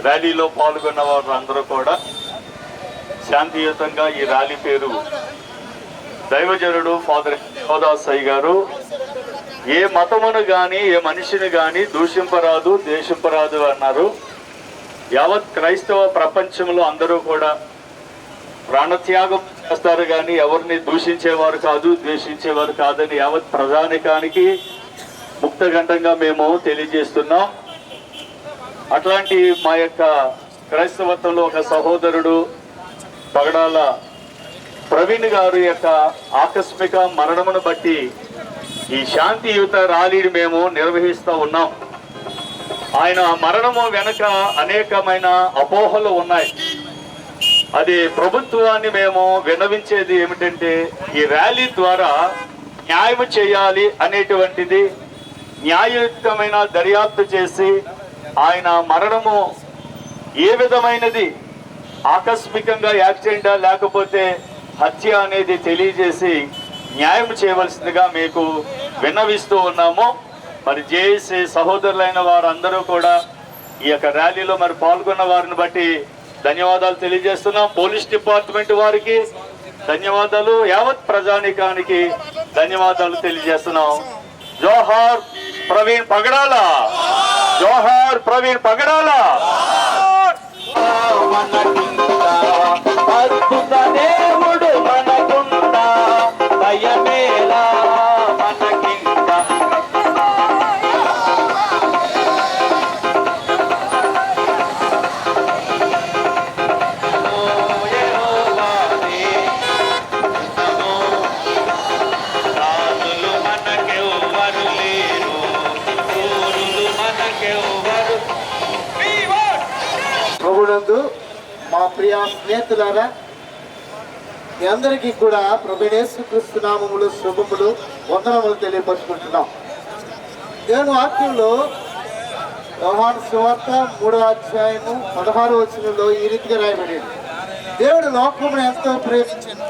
ర్యాలీలో పాల్గొన్న వారు అందరూ కూడా శాంతియుతంగా ఈ ర్యాలీ పేరు దైవజనుడు ఫాదర్ యోదాసయ్య గారు ఏ మతమును గాని ఏ మనిషిని గాని దూషింపరాదు ద్వేషింపరాదు అన్నారు. యావత్ క్రైస్తవ ప్రపంచంలో అందరూ కూడా ప్రాణత్యాగం చేస్తారు కానీ ఎవరిని దూషించేవారు కాదు, ద్వేషించేవారు కాదని యావత్ ప్రజానికానికి ముక్తగంటంగా మేము తెలియజేస్తున్నాం. అట్లాంటి మా యొక్క క్రైస్తవత్వంలో ఒక సహోదరుడు పగడాల ప్రవీణ్ గారు యొక్క ఆకస్మిక మరణమును బట్టి ఈ శాంతియుత ర్యాలీని మేము నిర్వహిస్తూ ఉన్నాం. ఆయన మరణము వెనక అనేకమైన అపోహలు ఉన్నాయి. అది ప్రభుత్వాన్ని మేము విన్నవించేది ఏమిటంటే ఈ ర్యాలీ ద్వారా న్యాయం చేయాలి అనేటువంటిది, న్యాయయుక్తమైన దర్యాప్తు చేసి ఆయన మరణము ఏ విధమైనది, ఆకస్మికంగా యాక్సిడెంటా లేకపోతే హత్య అనేది తెలియజేసి న్యాయం చేయవలసిందిగా మీకు విన్నవిస్తూ ఉన్నాము. మరి జేఏసీ సహోదరులైన వారందరూ కూడా ఈ యొక్క ర్యాలీలో మరి పాల్గొన్న వారిని బట్టి ధన్యవాదాలు తెలియజేస్తున్నాం. పోలీస్ డిపార్ట్మెంట్ వారికి ధన్యవాదాలు, యావత్ ప్రజానీకానికి ధన్యవాదాలు తెలియజేస్తున్నాం. జోహార్ ప్రవీణ్ పగడాల, జోహార్ ప్రవీణ్ పగడాల. అద్భుత దేవుడు మనకుండా, భయమేలా మనకింకా. రాజులు మనకెవ్వరు లేరు, ఊరులు మనకెవ్వరు. ప్రభునందు మా ప్రియ స్నేహితులారా, మీ అందరికీ కూడా ప్రభువైన యేసుక్రీస్తు నామములు శుభములు వందనములు తెలియపరుచుకుంటున్నాం. దేవుని వాక్యంలో యోహాను సువార్త 3వ అధ్యాయము 16వ వచనంలో ఈ రీతిగా రాయబడింది. దేవుడు లోకమును ఎంతో ప్రేమించాడు.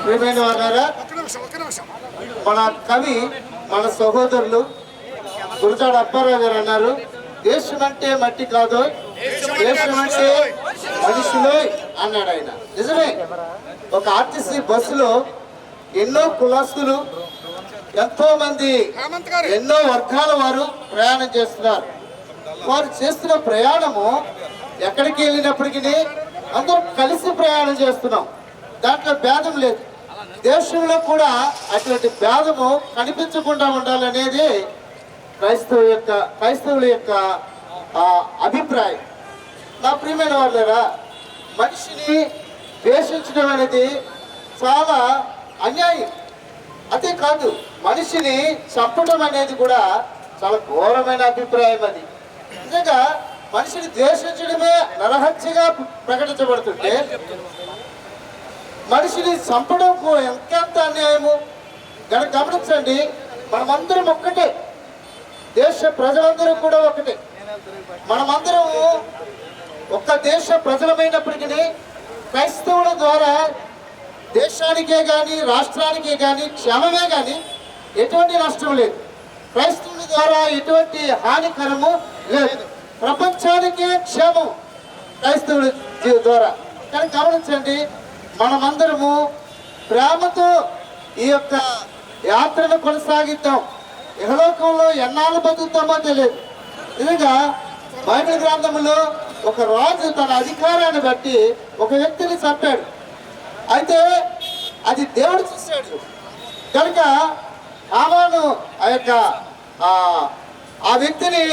ప్రియమైన వారారా, మన కవి, మన సహోదరులు గురజాడ అప్పారావు గారు అన్నారు, దేశం అంటే మట్టి కాదు, దేశం అంటే మనుషులు అన్నాడు ఆయన. నిజమే. ఒక ఆర్టీసీ బస్సులో ఎన్నో కులస్తులు, ఎంతో మంది, ఎన్నో వర్గాల వారు ప్రయాణం చేస్తున్నారు. వారు చేస్తున్న ప్రయాణము ఎక్కడికి వెళ్ళినప్పటికీ అందరూ కలిసి ప్రయాణం చేస్తున్నాం. దాంట్లో భేదం లేదు. దేశంలో అటువంటి భేదము కనిపించకుండా ఉండాలనేది క్రైస్తవుల యొక్క అభిప్రాయం. నా ప్రియమైన వాళ్ళరా, మనిషిని ద్వేషించడం అనేది చాలా అన్యాయం. అదే కాదు, మనిషిని చంపడం అనేది కూడా చాలా ఘోరమైన అభిప్రాయం. అది నిజంగా మనిషిని ద్వేషించడమే నరహత్యగా ప్రకటించబడుతుంటే మనిషిని చంపడం ఎంతెంత అన్యాయము. గమనించండి, మనమందరం ఒక్కటే, దేశ ప్రజలందరూ కూడా ఒకటే. మనమందరం ఒక్క దేశ ప్రజలమైనప్పటికీ క్రైస్తవుల ద్వారా దేశానికే కానీ రాష్ట్రానికే కానీ క్షేమమే కానీ ఎటువంటి నష్టం లేదు. క్రైస్తవుల ద్వారా ఎటువంటి హానికరము లేదు. ప్రపంచానికే క్షేమం క్రైస్తవుల ద్వారా. కానీ గమనించండి, మనమందరము ప్రేమతో ఈ యొక్క యాత్రను కొనసాగిద్దాం. ఇహలోకంలో ఎన్నాళ్ళు బతుకుతామో తెలియదు. నిజంగా బైబిల్ గ్రంథంలో ఒక రాజు తన అధికారాన్ని బట్టి ఒక వ్యక్తిని చంపాడు. అయితే అది దేవుడు చూశాడు కనుక హామాను ఆ వ్యక్తిని,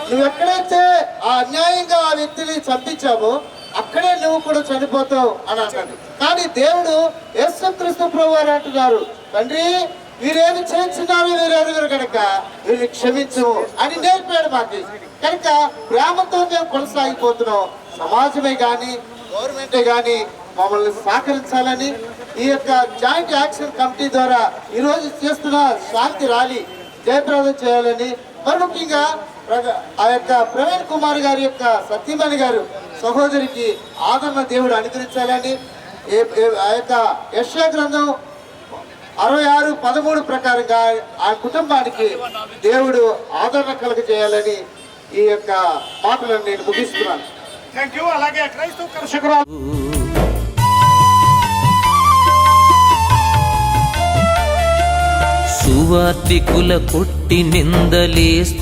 నువ్వు ఎక్కడైతే ఆ అన్యాయంగా ఆ వ్యక్తిని చంపించావో అక్కడే నువ్వు కూడా చనిపోతావు అని అన్నాడు. కానీ దేవుడు యేసుక్రీస్తు ప్రభువారు అంటున్నారు, తండ్రి వీరేమి చేయించున్నారు వీరెరుగురు కనుక వీరిని క్షమించు అని నేర్పాడు మాకు. కనుక ప్రేమతో మేము కొనసాగిపోతున్నాం. సమాజమే కానీ గవర్నమెంటే కానీ మమ్మల్ని సహకరించాలని ఈ యొక్క జాయింట్ యాక్షన్ కమిటీ ద్వారా ఈరోజు చేస్తున్న శాంతి ర్యాలీ జయప్రదం చేయాలని, మరి ముఖ్యంగా ఆ యొక్క ప్రవీణ్ కుమార్ గారి యొక్క సత్యమణి గారు సహోదరికి ఆదరణ దేవుడు అనుగ్రహించాలని, ఆ యొక్క యెషయా గ్రంథం 66:13 ప్రకారంగా ఆ కుటుంబానికి దేవుడు ఆదరణ కలుగ చేయాలని ఈ యొక్క మాటలను నేను ముగిస్తున్నాను. Thank you. అలాగే క్రైస్తవ కర్షకురాలు సువార్తికుల కొట్టి నిందలేస్తున్నారు,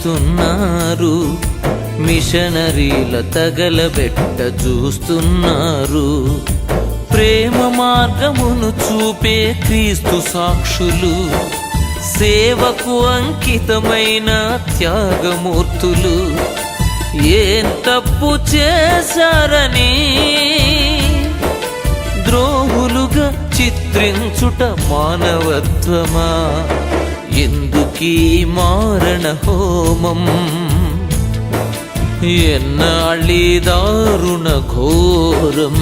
మిషనరీల తగలబెట్ట చూస్తున్నారు. ప్రేమ మార్గమును చూపే క్రీస్తు సాక్షులు, సేవకు అంకితమైన త్యాగమూర్తులు ఏం తప్పు చేశారని ద్రోహులుగా చిత్రించుట మానవత్వమా? ఎందుకీ మారణ హోమం? ఎన్నాళ్ళీ దారుణ ఘోరం?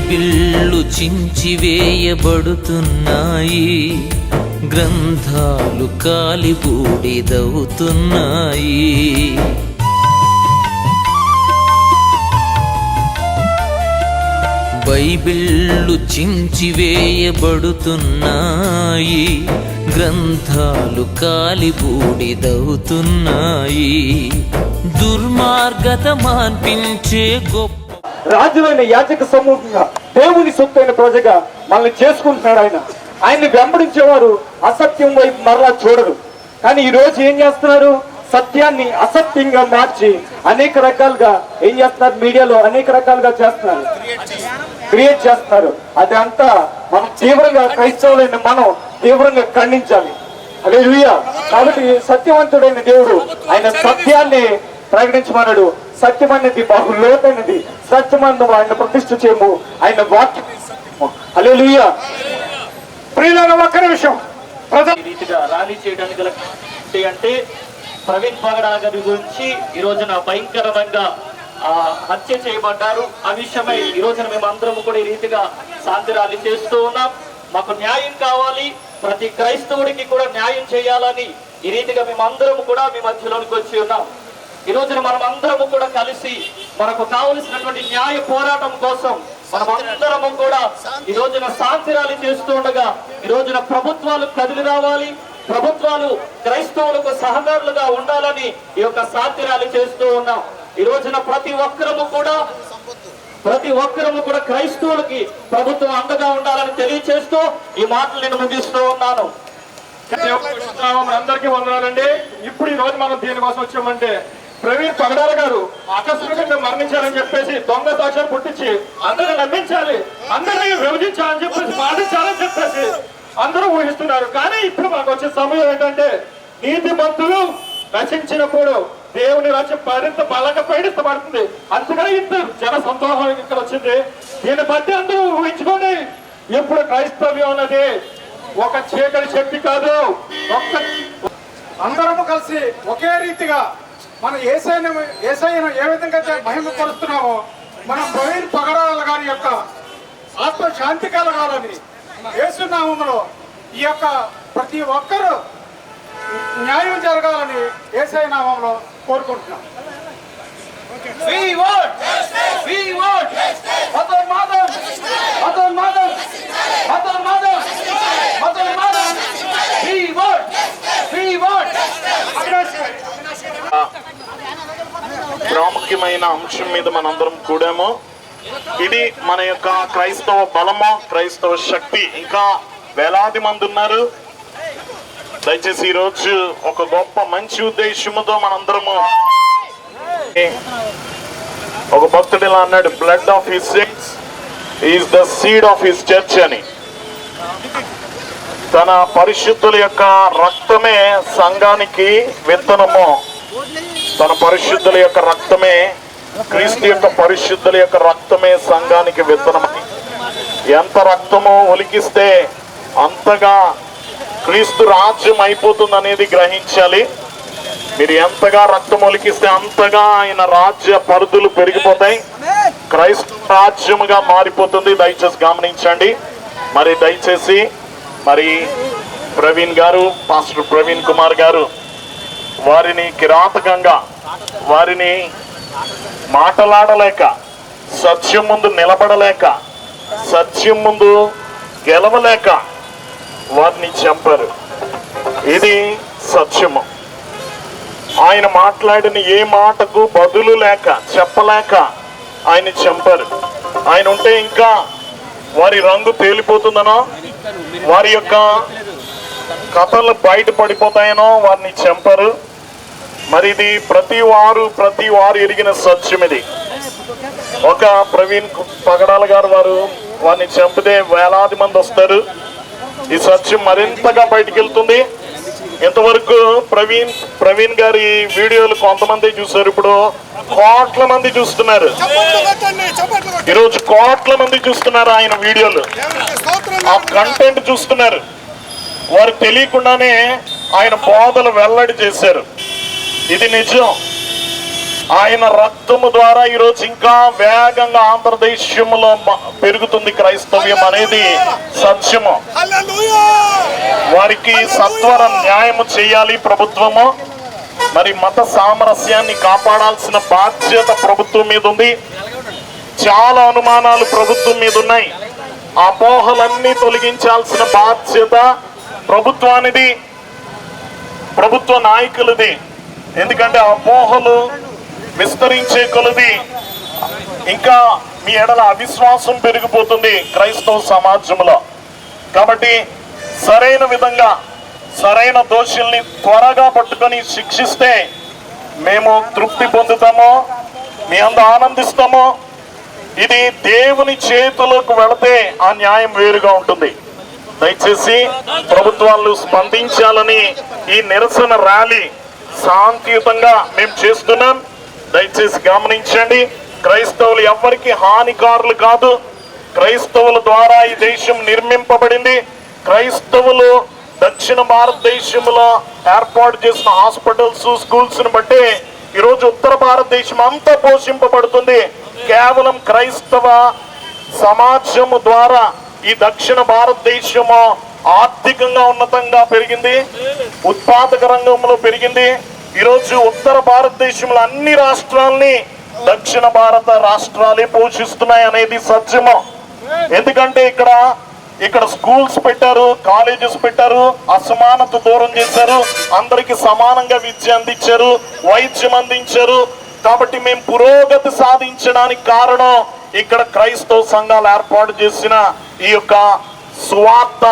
బైబిళ్ళు చించివేయబడుతున్నాయి, గ్రంథాలు కాలిబూడిదవుతున్నాయి. బైబిళ్ళు చించివేయబడుతున్నాయి, గ్రంథాలు కాలిబూడిదవుతున్నాయి. దుర్మార్గత మాన్పించే గొప్ప రాజులైన యాజక సమూహంగా దేవుని సొత్తైన ప్రజగా మనల్ని చేసుకుంటున్నాడు. ఆయన్ని వెంబడించేవారు అసత్యం వైపు మరలా చూడరు. కానీ ఈ రోజు ఏం చేస్తున్నారు? సత్యాన్ని అసత్యంగా మార్చి అనేక రకాలుగా ఏం చేస్తున్నారు? మీడియాలో అనేక రకాలుగా చేస్తున్నారు, క్రియేట్ చేస్తున్నారు. అది అంతా మనం తీవ్రంగా, క్రైస్తవులైన మనం తీవ్రంగా ఖండించాలి. హల్లెలూయా. కాబట్టి సత్యవంతుడైన దేవుడు ఆయన సత్యాన్ని ప్రకటించమన్నాడు. సత్యం అనేది బహు లోతైనది. సత్యమందు ఆయన ప్రతిష్ఠ చేయము, ఆయన వాక్యం. హల్లెలూయా. ప్రియులారా, ఒక్క నిమిషం. ఈ రీతిగా ర్యాలీ చేయడానికి గల అంటే ప్రవీణ్ పగడాల గారి గురించి ఈ రోజున భయంకరంగా హత్య చేయబడ్డారు. ఆ విషయమై ఈ రోజున మేము అందరం కూడా ఈ రీతిగా శాంతి ర్యాలీ చేస్తూ ఉన్నాం. మాకు న్యాయం కావాలి, ప్రతి క్రైస్తవుడికి కూడా న్యాయం చేయాలని ఈ రీతిగా మేము అందరం కూడా మీ మధ్యలోనికి వచ్చి ఉన్నాం. ఈ రోజున మనం అందరము కూడా కలిసి మనకు కావలసినటువంటి న్యాయ పోరాటం కోసం మనం అందరము కూడా ఈ రోజున శాంతి ర్యాలీ చేస్తూ ఉండగా ఈ రోజున ప్రభుత్వాలు కదిలి రావాలి, ప్రభుత్వాలు క్రైస్తవులకు సహకారులుగా ఉండాలని ఈ యొక్క శాంతి ర్యాలీ చేస్తూ ఉన్నాం. ఈ రోజున ప్రతి ఒక్కరము కూడా క్రైస్తవులకి ప్రభుత్వం అండగా ఉండాలని తెలియచేస్తూ ఈ మాటలు నేను ముగిస్తూ ఉన్నాను. అందరికీ వందనాలండి. ఇప్పుడు ఈ రోజు మనం దీనికోసం వచ్చామంటే ప్రవీణ్ పగడాల గారు ఆకస్మికంగా మరణించాలని చెప్పేసి దొంగ సాక్ష్యాలు పుట్టించి అందరిని నమ్మించాలి, అందరినీ విభజించాలని చెప్పేసి మాటించాలని చెప్పేసి అందరూ ఊహిస్తున్నారు. కానీ ఇప్పుడు మాకు వచ్చే సమయం ఏంటంటే నీతిమంతులు రచించినప్పుడు దేవుని రాజ్యం మరింత బలంగా పయనిస్తబడుతుంది. అందుకని ఇంత జన సంతోషం ఇక్కడ వచ్చింది. దీన్ని బట్టి అందరూ ఊహించుకోండి, ఇప్పుడు క్రైస్తవ్యం అన్నది ఒక చీకటి శక్తి కాదు. అందరము కలిసి ఒకే రీతిగా మన యేసయ్యను ఏ విధంగా మహిమపరుస్తున్నామో మన ప్రవీణ్ పగడాల గారి యొక్క ఆత్మ శాంతి కలగాలని యేసు నామములో ఈ యొక్క ప్రతి ఒక్కరూ న్యాయం జరగాలని యేసయ్య నామములో కోరుకుంటున్నాం. ప్రాముఖ్యమైన అంశం మీద మనందరం కూడాము. ఇది మన యొక్క క్రైస్తవ బలము, క్రైస్తవ శక్తి. ఇంకా వేలాది మంది ఉన్నారు. దయచేసి ఈరోజు ఒక గొప్ప మంచి ఉద్దేశముతో మనందరము, ఒక భక్తుడు ఇలా అన్నాడు, blood of his saints is the seed of his church అని. తన పరిశుద్ధుల యొక్క రక్తమే సంఘానికి విత్తనము. తన పరిశుద్ధుల యొక్క రక్తమే, క్రీస్తు యొక్క పరిశుద్ధుల యొక్క రక్తమే సంఘానికి విత్తనం. ఎంత రక్తము ఒలికిస్తే అంతగా క్రీస్తు రాజ్యం అయిపోతుంది అనేది గ్రహించాలి. మీరు ఎంతగా రక్తం ఒలికిస్తే అంతగా ఆయన రాజ్య పరిధులు పెరిగిపోతాయి, క్రైస్తవ రాజ్యముగా మారిపోతుంది. దయచేసి గమనించండి. మరి దయచేసి ప్రవీణ్ గారు, పాస్టర్ ప్రవీణ్ కుమార్ గారు వారిని కిరాతకంగా, వారిని మాటలాడలేక, సత్యం ముందు నిలబడలేక, సత్యం ముందు గెలవలేక వారిని చంపారు. ఇది సత్యము. ఆయన మాట్లాడిన ఏ మాటకు బదులు లేక, చెప్పలేక ఆయన చంపారు. ఆయన ఉంటే ఇంకా వారి రంగు తేలిపోతుందనో, వారి యొక్క కథలు బయట పడిపోతాయనో వారిని చంపారు. మరి ఇది ప్రతి వారు ఎరిగిన సత్యం. ఇది ఒక ప్రవీణ్ పగడాల గారు వారిని చంపితే వేలాది మంది వస్తారు. ఈ సత్యం మరింతగా బయటికి వెళ్తుంది. ఇంతవరకు ప్రవీణ్ గారి వీడియోలు కొంతమంది చూస్తారు, ఇప్పుడు కోట్ల మంది చూస్తున్నారు. ఈరోజు కోట్ల మంది చూస్తున్నారు ఆయన వీడియోలు, ఆ కంటెంట్ చూస్తున్నారు. వారు తెలియకుండానే ఆయన బోధలు వెల్లడి చేశారు. ఇది నిజం. ఆయన రక్తము ద్వారా ఈరోజు ఇంకా వేగంగా ఆంధ్రదేశంలో పెరుగుతుంది క్రైస్తవ్యం అనేది సత్యము. వారికి సత్వర న్యాయము చేయాలి ప్రభుత్వము. మరి మత సామరస్యాన్ని కాపాడాల్సిన బాధ్యత ప్రభుత్వం మీద ఉంది. చాలా అనుమానాలు ప్రభుత్వం మీద ఉన్నాయి. అపోహలన్నీ తొలగించాల్సిన బాధ్యత ప్రభుత్వానిది, ప్రభుత్వ నాయకులది. ఎందుకంటే అపోహలు విస్తరించే కొలది ఇంకా మీ ఎడల అవిశ్వాసం పెరిగిపోతుంది క్రైస్తవ సమాజంలో. కాబట్టి సరైన విధంగా సరైన దోషుల్ని త్వరగా పట్టుకొని శిక్షిస్తే మేము తృప్తి పొందుతామో, మీ అందు ఆనందిస్తామో. ఇది దేవుని చేతులకు వెళితే ఆ న్యాయం వేరుగా ఉంటుంది. దయచేసి ప్రభుత్వాలు స్పందించాలని ఈ నిరసన ర్యాలీ శాంతియుతంగా మేము చేస్తున్నాం. దయచేసి గమనించండి. క్రైస్తవులు ఎవ్వరికి హానికారులు కాదు. క్రైస్తవుల ద్వారా ఈ దేశం నిర్మింపబడింది. క్రైస్తవులు దక్షిణ భారతదేశంలో ఏర్పాటు చేసిన హాస్పిటల్స్, స్కూల్స్ ని బట్టి ఈరోజు ఉత్తర భారతదేశం అంతా పోషింపబడుతుంది. కేవలం క్రైస్తవ సమాజము ద్వారా ఈ దక్షిణ భారతదేశము ఆర్థికంగా ఉన్నతంగా పెరిగింది, ఉత్పాదక రంగంలో పెరిగింది. ఈరోజు ఉత్తర భారతదేశంలో అన్ని రాష్ట్రాలని దక్షిణ భారత రాష్ట్రాలే పోషిస్తున్నాయి అనేది సత్యము. ఎందుకంటే ఇక్కడ స్కూల్స్ పెట్టారు, కాలేజెస్ పెట్టారు, అసమానత దూరం చేశారు, అందరికి సమానంగా విద్య అందించారు, వైద్యం అందించారు. కాబట్టి మేము పురోగతి సాధించడానికి కారణం ఇక్కడ క్రైస్తవ సంఘాలు ఏర్పాటు చేసిన ఈ యొక్క సువార్త,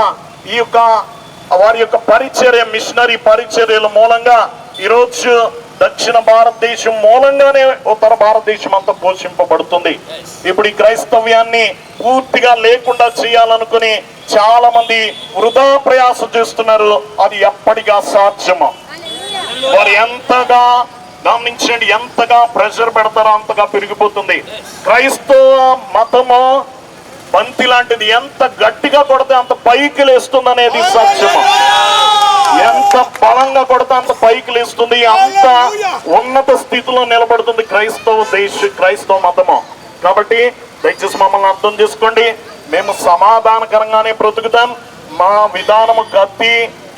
ఈ యొక్క వారి యొక్క పరిచర్య, మిషనరీ పరిచర్యల మూలంగా ఈరోజు దక్షిణ భారతదేశం మూలంగానే ఉత్తర భారతదేశం అంతా పోషింపబడుతుంది. ఇప్పుడు ఈ క్రైస్తవ్యాన్ని పూర్తిగా లేకుండా చేయాలనుకుని చాలా మంది వృధా ప్రయాస చేస్తున్నారు. అది ఎప్పటికీ అసాధ్యము. వారు ఎంతగా గమనించండి, ఎంతగా ప్రెషర్ పెడతారో అంతగా పెరిగిపోతుంది. క్రైస్తవ మతము బంతి లాంటిది, ఎంత గట్టిగా కొడితే అంత పైకి లేస్తుంది అనేది సత్యము. ఎంత బలంగా కొడితే అంత పైకి లేస్తుంది, అంత ఉన్నత స్థితిలో నిలబడుతుంది క్రైస్తవ మతము. కాబట్టి దయచేసి మమ్మల్ని అర్థం చేసుకోండి. మేము సమాధానకరంగానే బ్రతుకుతాం. మా విధానము కత్తి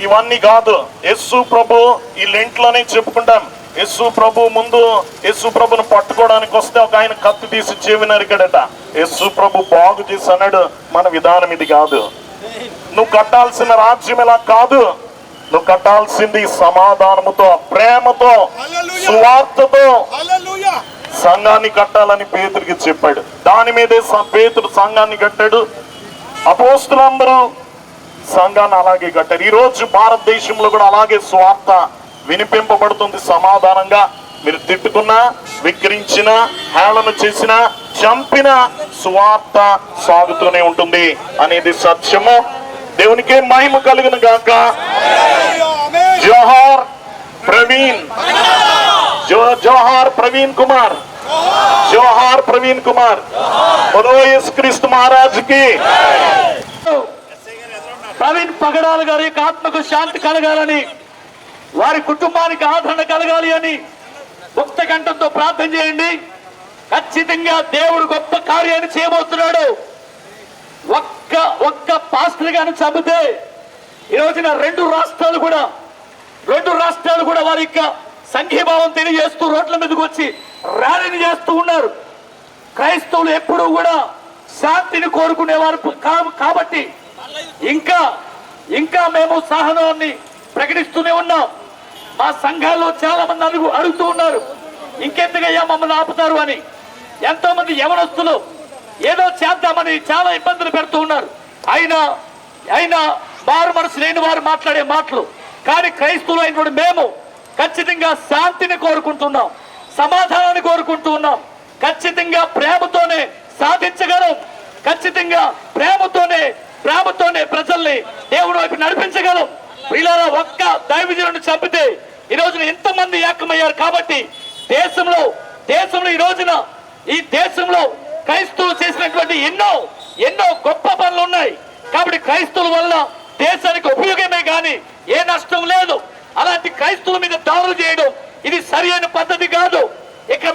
ఇవన్నీ కాదు. యేసు ప్రభు ఈ లెంట్లోనే చెప్పుకుంటాం. యేసు ప్రభు ముందు యేసు ప్రభును పట్టుకోవడానికి వస్తే ఒక ఆయన కత్తి తీసి చెవి నరికాడట. యేసు ప్రభు బాగు చేసి అన్నాడు, మన విధానం ఇది కాదు. నువ్వు కట్టాల్సిన రాజ్యం ఇలా కాదు. నువ్వు కట్టాల్సింది సమాధానముతో, ప్రేమతో, సువార్తతో సంఘాన్ని కట్టాలని పేతురికి చెప్పాడు. దాని మీదే పేతురు సంఘాన్ని కట్టాడు. అపోస్తులందరూ సంఘాన్ని అలాగే కట్టారు. ఈరోజు భారతదేశంలో కూడా అలాగే స్వార్థ వినిపింపబడుతుంది. సమాధానంగా మీరు తిట్టుకున్నా, విక్రించినా, హేళన చేసినా, చంపిన సువార్త సాగుతూనే ఉంటుంది అనేది సత్యము. దేవునికే మహిమ కలుగును గాక. జోహార్ ప్రవీణ్, జోహార్ ప్రవీణ్ కుమార్, జోహార్ ప్రవీణ్ కుమార్. బోలో యేసుక్రీస్తు మహారాజుకి. ప్రవీణ్ పగడాల గారి ఆత్మకు శాంతి కలగాలని, వారి కుటుంబానికి ఆదరణ కలగాలి అని ముక్త కంఠంతో ప్రార్థన చేయండి. ఖచ్చితంగా దేవుడు గొప్ప కార్యాన్ని చేయబోతున్నాడు. ఒక్క పాస్టర్ గారిని చంపితే ఈ రోజున రెండు రాష్ట్రాలు కూడా వారి యొక్క సంఘీభావం తెలియజేస్తూ రోడ్ల మీదకి వచ్చి ర్యాలీని చేస్తూ ఉన్నారు. క్రైస్తవులు ఎప్పుడూ కూడా శాంతిని కోరుకునేవారు కాబట్టి ఇంకా మేము సహనాన్ని ప్రకటిస్తూనే ఉన్నాం. మా సంఘాల్లో చాలా మంది అడుగుతూ ఉన్నారు, ఇంకెందుకయ్యా మమ్మల్ని ఆపుతారు అని. ఎంతో మంది యవనస్తులు ఏదో చేద్దామని చాలా ఇబ్బందులు పెడుతూ ఉన్నారు. అయినా మారు మనసు లేని వారు మాట్లాడే మాటలు. కానీ క్రైస్తవులు అయినటువంటి మేము ఖచ్చితంగా శాంతిని కోరుకుంటున్నాం, సమాధానాన్ని కోరుకుంటూ ఉన్నాం. ఖచ్చితంగా ప్రేమతోనే సాధించగలం. ఖచ్చితంగా ప్రేమతోనే ప్రజల్ని దేవుడి వైపు నడిపించగలం. వీళ్ళ ఒక్క దైవజనుడిని చంపితే ఈ రోజున ఎంతమంది ఏకమయ్యారు. కాబట్టి దేశంలో ఈ దేశంలో క్రైస్తవులు చేసినటువంటి ఎన్నో గొప్ప పనులు ఉన్నాయి. కాబట్టి క్రైస్తవుల వల్ల దేశానికి ఉపయోగమే కానీ ఏ నష్టం లేదు. అలాంటి క్రైస్తవుల మీద దాడులు చేయడం ఇది సరైన పద్ధతి కాదు. ఇక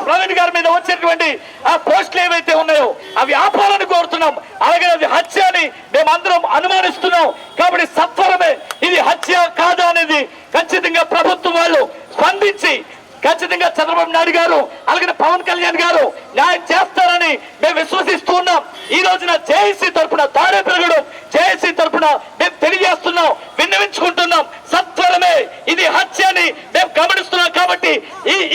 ప్రవీణ్ గారి మీద వచ్చేటువంటి ఆ పోస్టులు ఏవైతే ఉన్నాయో అవి ఆపాలని కోరుతున్నాం. అలాగే అది హత్య అని మేమందరం అనుమానిస్తున్నాం. కాబట్టి సత్వరమే ఇది హత్య కాదా అనేది ఖచ్చితంగా ప్రభుత్వం వాళ్ళు స్పందించి ఖచ్చితంగా చంద్రబాబు నాయుడు గారు అలాగే పవన్ కళ్యాణ్ గారు న్యాయం చేస్తారని మేము విశ్వసిస్తూ ఉన్నాం. ఈ రోజున జేఏసీ తరఫున తాడేపల్లిగూడెం జేఏసీ తరఫున మేము తెలియజేస్తున్నాం, విన్నవించుకుంటున్నాం. సత్వరమే ఇది హత్య అని మేము గమనిస్తున్నాం. కాబట్టి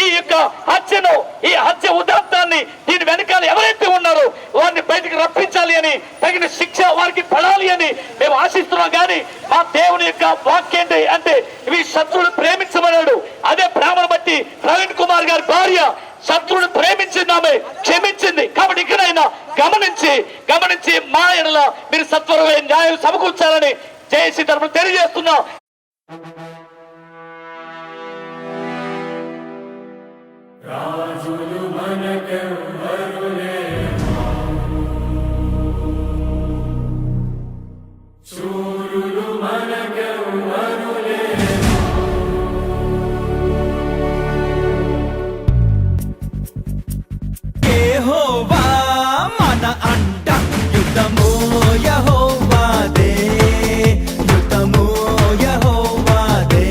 ఈ యొక్క హత్యను, ఈ హత్య ఉదాత్తాన్ని దీని వెనకాల ఎవరైతే ఉన్నారో వారిని బయటికి రప్పించాలి అని, తగిన శిక్ష వారికి పడాలి అని మేము ఆశిస్తున్నాం. కానీ మా దేవుని యొక్క వాక్యం అంటే ఇవి శత్రువులు ప్రేమించమన్నాడు. అదే ప్రేమను బట్టి ప్రవీణ్ కుమార్ గారి భార్య శత్రువుని ప్రేమించింది, ఆమె క్షమించింది. కాబట్టి ఇక్కడైనా గమనించి మా ఎడల మీరు సత్వరమే న్యాయం సమకూర్చాలని జేఏసీ తరఫున తెలియజేస్తున్నాం. రాజులు మనకెవ్వరు లేరు, శూరులు మనకెవ్వరు లేరు. యెహోవా మన అండ, యుద్ధము యెహోవాదే, యుద్ధము యెహోవాదే,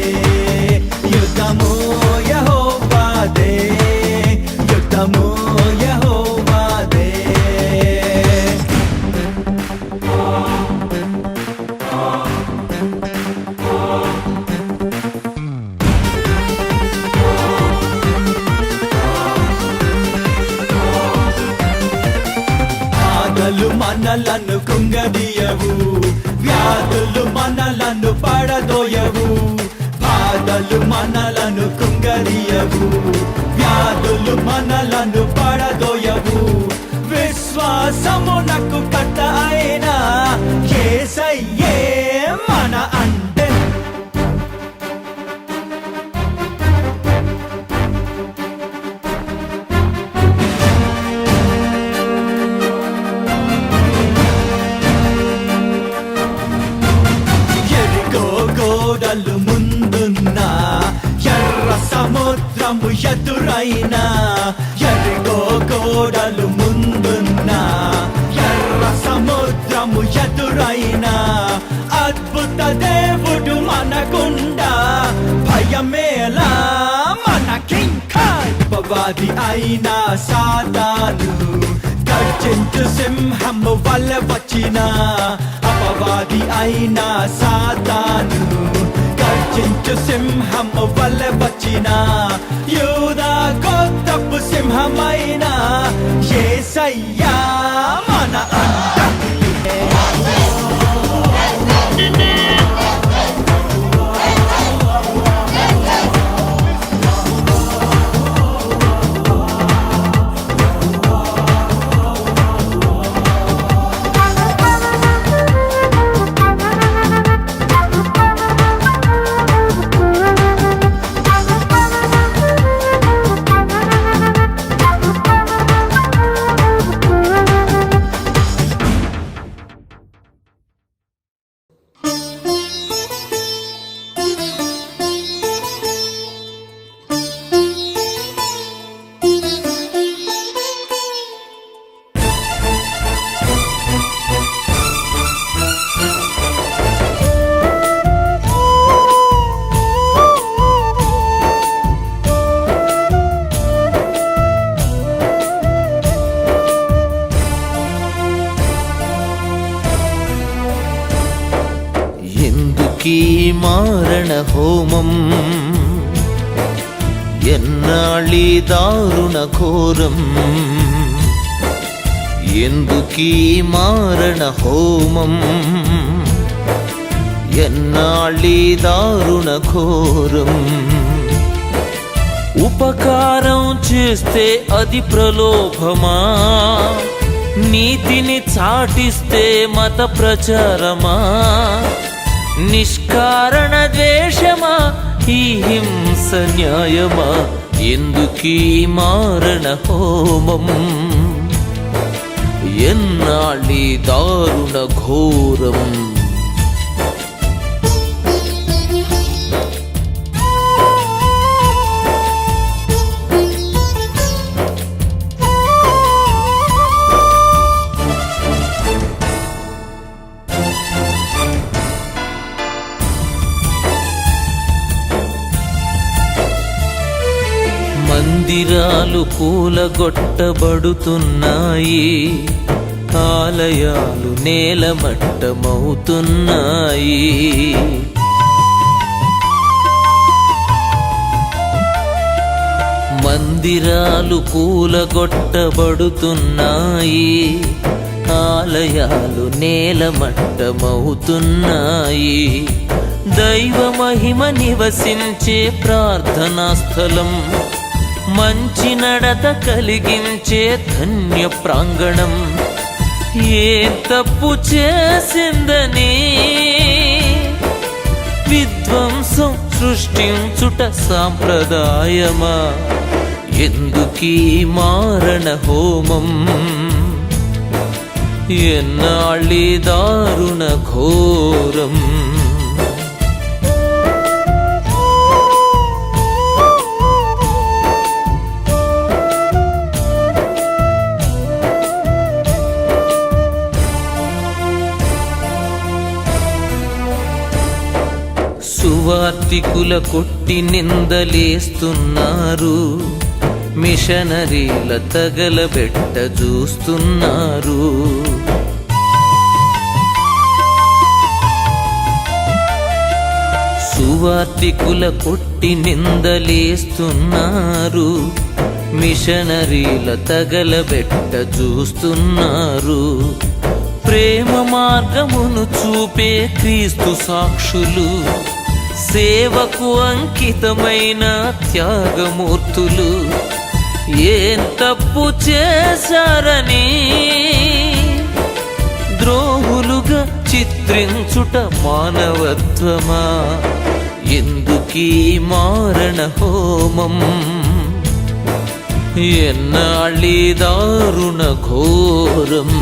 యుద్ధము యెహోవాదే, యుద్ధము యెహోవాదే. బాధలు మనలను కృంగదీయవు, వ్యాధులు మనలను పడదోయవు. బాధలు మనలను కృంగదీయవు, వ్యాధులు మనలను పడదోయవు. విశ్వాసమునకు కట్ట అయిన యేసయ్యే మన అంటే. ఎరికో గోడలు ముందున్నా, ఎర్ర సముద్రము ఎదురైనా. ఎరికో గోడలు ముందున్నా, ఎర్ర సముద్రము ఎదురైనా. అద్భుత దేవుడు మనకుండా భయమేలా మనకింకా. అపవాది అయినా సాతాను గర్జించు సింహము వల్ల వచ్చిన. అపవాది అయినా సాతాను గర్జించు సింహము వల్ల వచ్చిన. యూదా గోత్రపు సింహమైన యేసయ్యా మన అండ. ఎందుకీ మారణ హోమం, ఎన్నాళ్ళీ దారుణ ఘోరం. ఎందుకీ మారణ హోమం, ఎన్నాళ్ళీ దారుణ ఘోరం. ఉపకారం చేస్తే అది ప్రలోభమా, నీతిని చాటిస్తే మత ప్రచారమా. నిష్కారణ ద్వేషమా, ఈ హింస న్యాయమా. ఎందుకీ మారణ హోమం, ఎన్నాళ్ళీ దారుణ ఘోరం. మందిరాలు కూలగొట్టబడుతున్నాయి, ఆలయాలు నేలమట్టమవుతున్నాయి. మందిరాలు కూలగొట్టబడుతున్నాయి, ఆలయాలు నేలమట్టమవుతున్నాయి. దైవ మహిమ నివసించే ప్రార్థనా స్థలం, మంచి నడత కలిగించే ధన్య ప్రాంగణం. ఏ తప్పు చేసిందని విధ్వంసం సృష్టించుట సాంప్రదాయమా? ఎందుకీ మారణ హోమం? ఎన్నాళ్ళీ దారుణ ఘోరం. సువార్తికుల కొట్టి నిందలేస్తున్నారు, మిషనరీల తగలబెట్ట చూస్తున్నారు. సువార్తికుల కొట్టి నిందలేస్తున్నారు, మిషనరీల తగలబెట్ట చూస్తున్నారు. ప్రేమ మార్గమును చూపే క్రీస్తు సాక్షులు, సేవకు అంకితమైన త్యాగమూర్తులు ఏం తప్పు చేశారని ద్రోహులుగా చిత్రించుట మానవత్వమా? ఎందుకీ మారణ హోమం? ఎన్నాళ్ళీ దారుణ ఘోరం.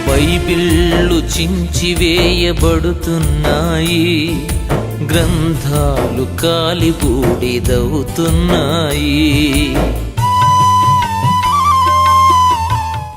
బైబిళ్ళు చించివేయబడుతున్నాయి, గ్రంథాలు కాలిబూడిదవుతున్నాయి.